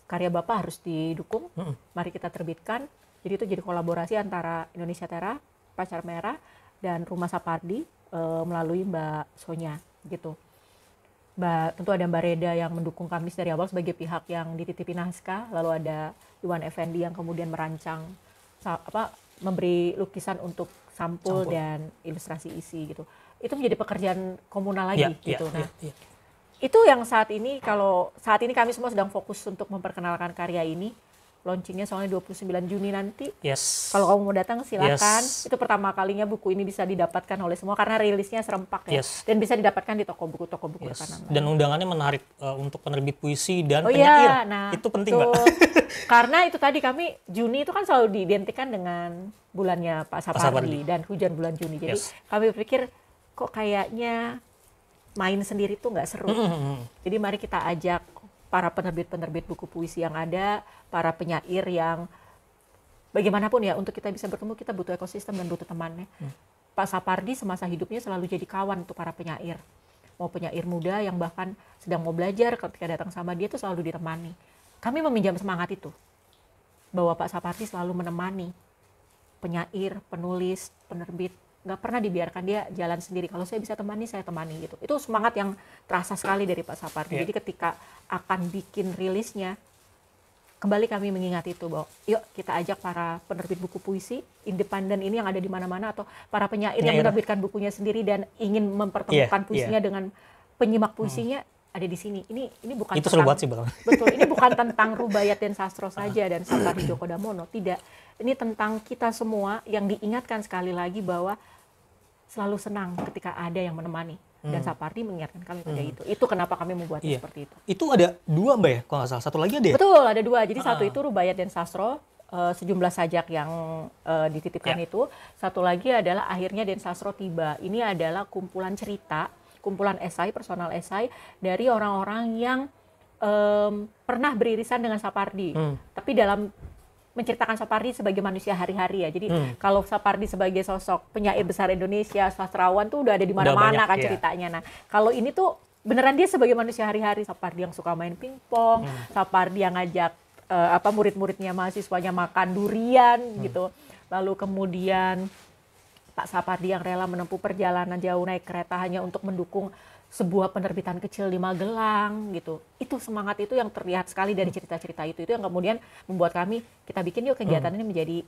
karya Bapak harus didukung, mari kita terbitkan. Jadi itu jadi kolaborasi antara Indonesia Tera, Pacar Merah, dan Rumah Sapardi melalui Mbak Sonya gitu. Tentu ada Mbak Reda yang mendukung kami dari awal sebagai pihak yang dititipi naskah, lalu ada Iwan Effendi yang kemudian merancang memberi lukisan untuk sampul dan ilustrasi isi gitu. Itu menjadi pekerjaan komunal lagi gitu. Itu yang saat ini kami semua sedang fokus untuk memperkenalkan karya ini. Launchingnya soalnya 29 Juni nanti. Kalau kamu mau datang silakan. Itu pertama kalinya buku ini bisa didapatkan oleh semua karena rilisnya serempak ya. Dan bisa didapatkan di toko buku rekanan. Dan undangannya menarik untuk penerbit puisi dan penyair. Itu penting, Mbak. Karena itu tadi Juni itu kan selalu diidentikan dengan bulannya Pak Sapardi dan hujan bulan Juni. Jadi kami berpikir kok kayaknya main sendiri tuh nggak seru. Jadi mari kita ajak para penerbit-penerbit buku puisi yang ada, para penyair yang bagaimanapun ya, untuk kita bisa bertemu kita butuh ekosistem dan butuh temannya. Pak Sapardi semasa hidupnya selalu jadi kawan untuk para penyair. Mau penyair muda yang bahkan sedang mau belajar, ketika datang sama dia tuh selalu ditemani. Kami meminjam semangat itu, bahwa Pak Sapardi selalu menemani penyair, penulis, penerbit. Nggak pernah dibiarkan dia jalan sendiri. Kalau saya bisa temani, saya temani gitu. Itu semangat yang terasa sekali dari Pak Sapardi. Jadi ketika akan bikin rilisnya, kembali kami mengingat itu bahwa yuk kita ajak para penerbit buku puisi independen ini yang ada di mana-mana, atau para penyair yang menerbitkan bukunya sendiri dan ingin mempertemukan puisinya dengan penyimak puisinya, ada di sini. Ini bukan itu seru banget sih, Bang. Betul, ini bukan tentang Rubaiyat dan Sastro saja dan Sapardi Djoko Damono, tidak. Ini tentang kita semua yang diingatkan sekali lagi bahwa selalu senang ketika ada yang menemani. Dan Sapardi mengingatkan kami pada itu. Itu kenapa kami membuatnya seperti itu. Itu ada 2, Mbak ya, kalau nggak salah. Satu lagi ada ya? Betul, ada 2. Jadi satu itu Rubaiyat dan Sastro, sejumlah sajak yang dititipkan itu. Satu lagi adalah Akhirnya Den Sastro Tiba. Ini adalah kumpulan cerita, kumpulan esai, personal esai dari orang-orang yang pernah beririsan dengan Sapardi. Tapi dalam menceritakan Sapardi sebagai manusia hari-hari ya. Jadi kalau Sapardi sebagai sosok penyair besar Indonesia, sastrawan tuh udah ada di mana-mana kan ceritanya. Nah, kalau ini tuh beneran dia sebagai manusia hari-hari. Sapardi yang suka main pingpong, Sapardi yang ngajak murid-muridnya, mahasiswanya makan durian gitu. Lalu kemudian Pak Sapardi yang rela menempuh perjalanan jauh naik kereta hanya untuk mendukung sebuah penerbitan kecil di Magelang gitu. Itu semangat itu yang terlihat sekali dari cerita-cerita itu yang kemudian membuat kami, kita bikin yuk kegiatan ini menjadi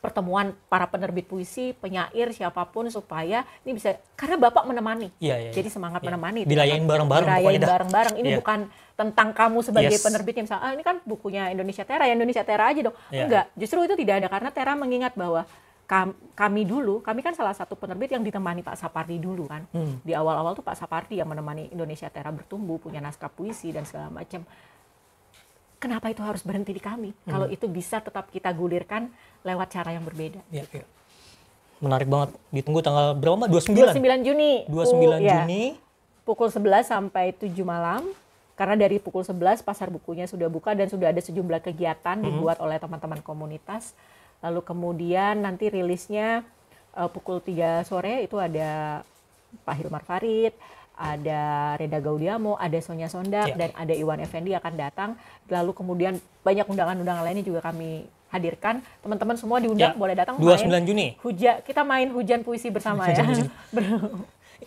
pertemuan para penerbit puisi, penyair, siapapun, supaya ini bisa, karena Bapak menemani. Jadi semangat menemani. Dirayain bareng-bareng. Dirayain bareng-bareng. Ini bukan tentang kamu sebagai penerbitnya, misalnya ini kan bukunya Indonesia Tera, ya Indonesia Tera aja dong. Enggak, justru itu tidak ada, karena Tera mengingat bahwa kami kan salah satu penerbit yang ditemani Pak Sapardi dulu kan. Di awal-awal tuh Pak Sapardi yang menemani Indonesia Tera bertumbuh, punya naskah puisi dan segala macam. Kenapa itu harus berhenti di kami? Kalau itu bisa tetap kita gulirkan lewat cara yang berbeda. Menarik banget. Ditunggu tanggal berapa, Mbak? 29 Juni. 29 Juni. Pukul 11 sampai 7 malam. Karena dari pukul 11 pasar bukunya sudah buka dan sudah ada sejumlah kegiatan dibuat oleh teman-teman komunitas. Lalu kemudian nanti rilisnya pukul 3 sore itu ada Pak Hilmar Farid, ada Reda Gaudiamo, ada Sonya Sondak, dan ada Iwan Effendi akan datang. Lalu kemudian banyak undangan-undangan lainnya juga kami hadirkan. Teman-teman semua diundang, boleh datang 29 Juni. Kita main hujan puisi bersama ya.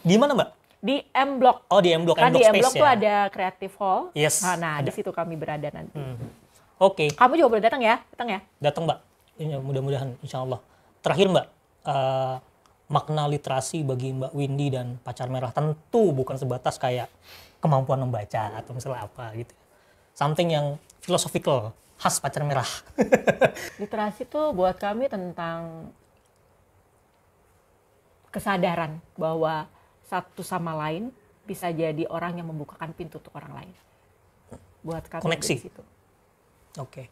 Di mana, Mbak? Di M Block. Oh, di M Block. Kan di M Block tuh ya? ada Creative Hall. Nah, di situ kami berada nanti. Oke. Kamu juga boleh datang ya? Datang, Mbak. Mudah-mudahan, insya Allah. Terakhir, Mbak, makna literasi bagi Mbak Windy dan Pacar Merah tentu bukan sebatas kayak kemampuan membaca atau misalnya apa gitu. Something yang philosophical, khas Pacar Merah. Literasi tuh buat kami tentang kesadaran bahwa satu sama lain bisa jadi orang yang membukakan pintu untuk orang lain. Buat kami koneksi. Di situ. Oke.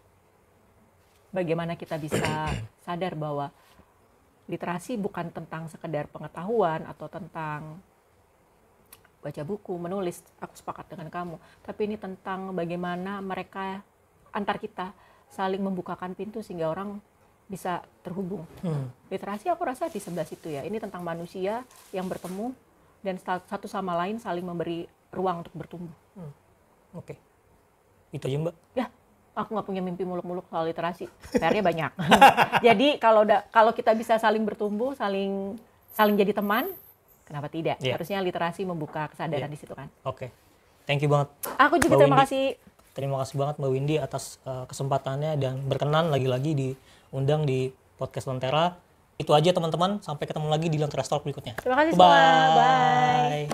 Bagaimana kita bisa sadar bahwa literasi bukan tentang sekedar pengetahuan atau tentang baca buku, menulis, aku sepakat dengan kamu. Tapi ini tentang bagaimana mereka antar kita saling membukakan pintu sehingga orang bisa terhubung. Literasi aku rasa di sebelah situ ya. Ini tentang manusia yang bertemu dan satu sama lain saling memberi ruang untuk bertumbuh. Oke. Itu aja Mbak? Ya, aku nggak punya mimpi muluk-muluk soal literasi. PR-nya banyak. Jadi kalau kita bisa saling bertumbuh, saling jadi teman, kenapa tidak? Harusnya literasi membuka kesadaran di situ kan. Oke. Thank you banget. Aku juga terima kasih. Terima kasih banget Mbak Windy atas kesempatannya dan berkenan lagi-lagi diundang di podcast Lentera. Itu aja teman-teman, sampai ketemu lagi di Lentera Talk berikutnya. Terima kasih semua. Bye.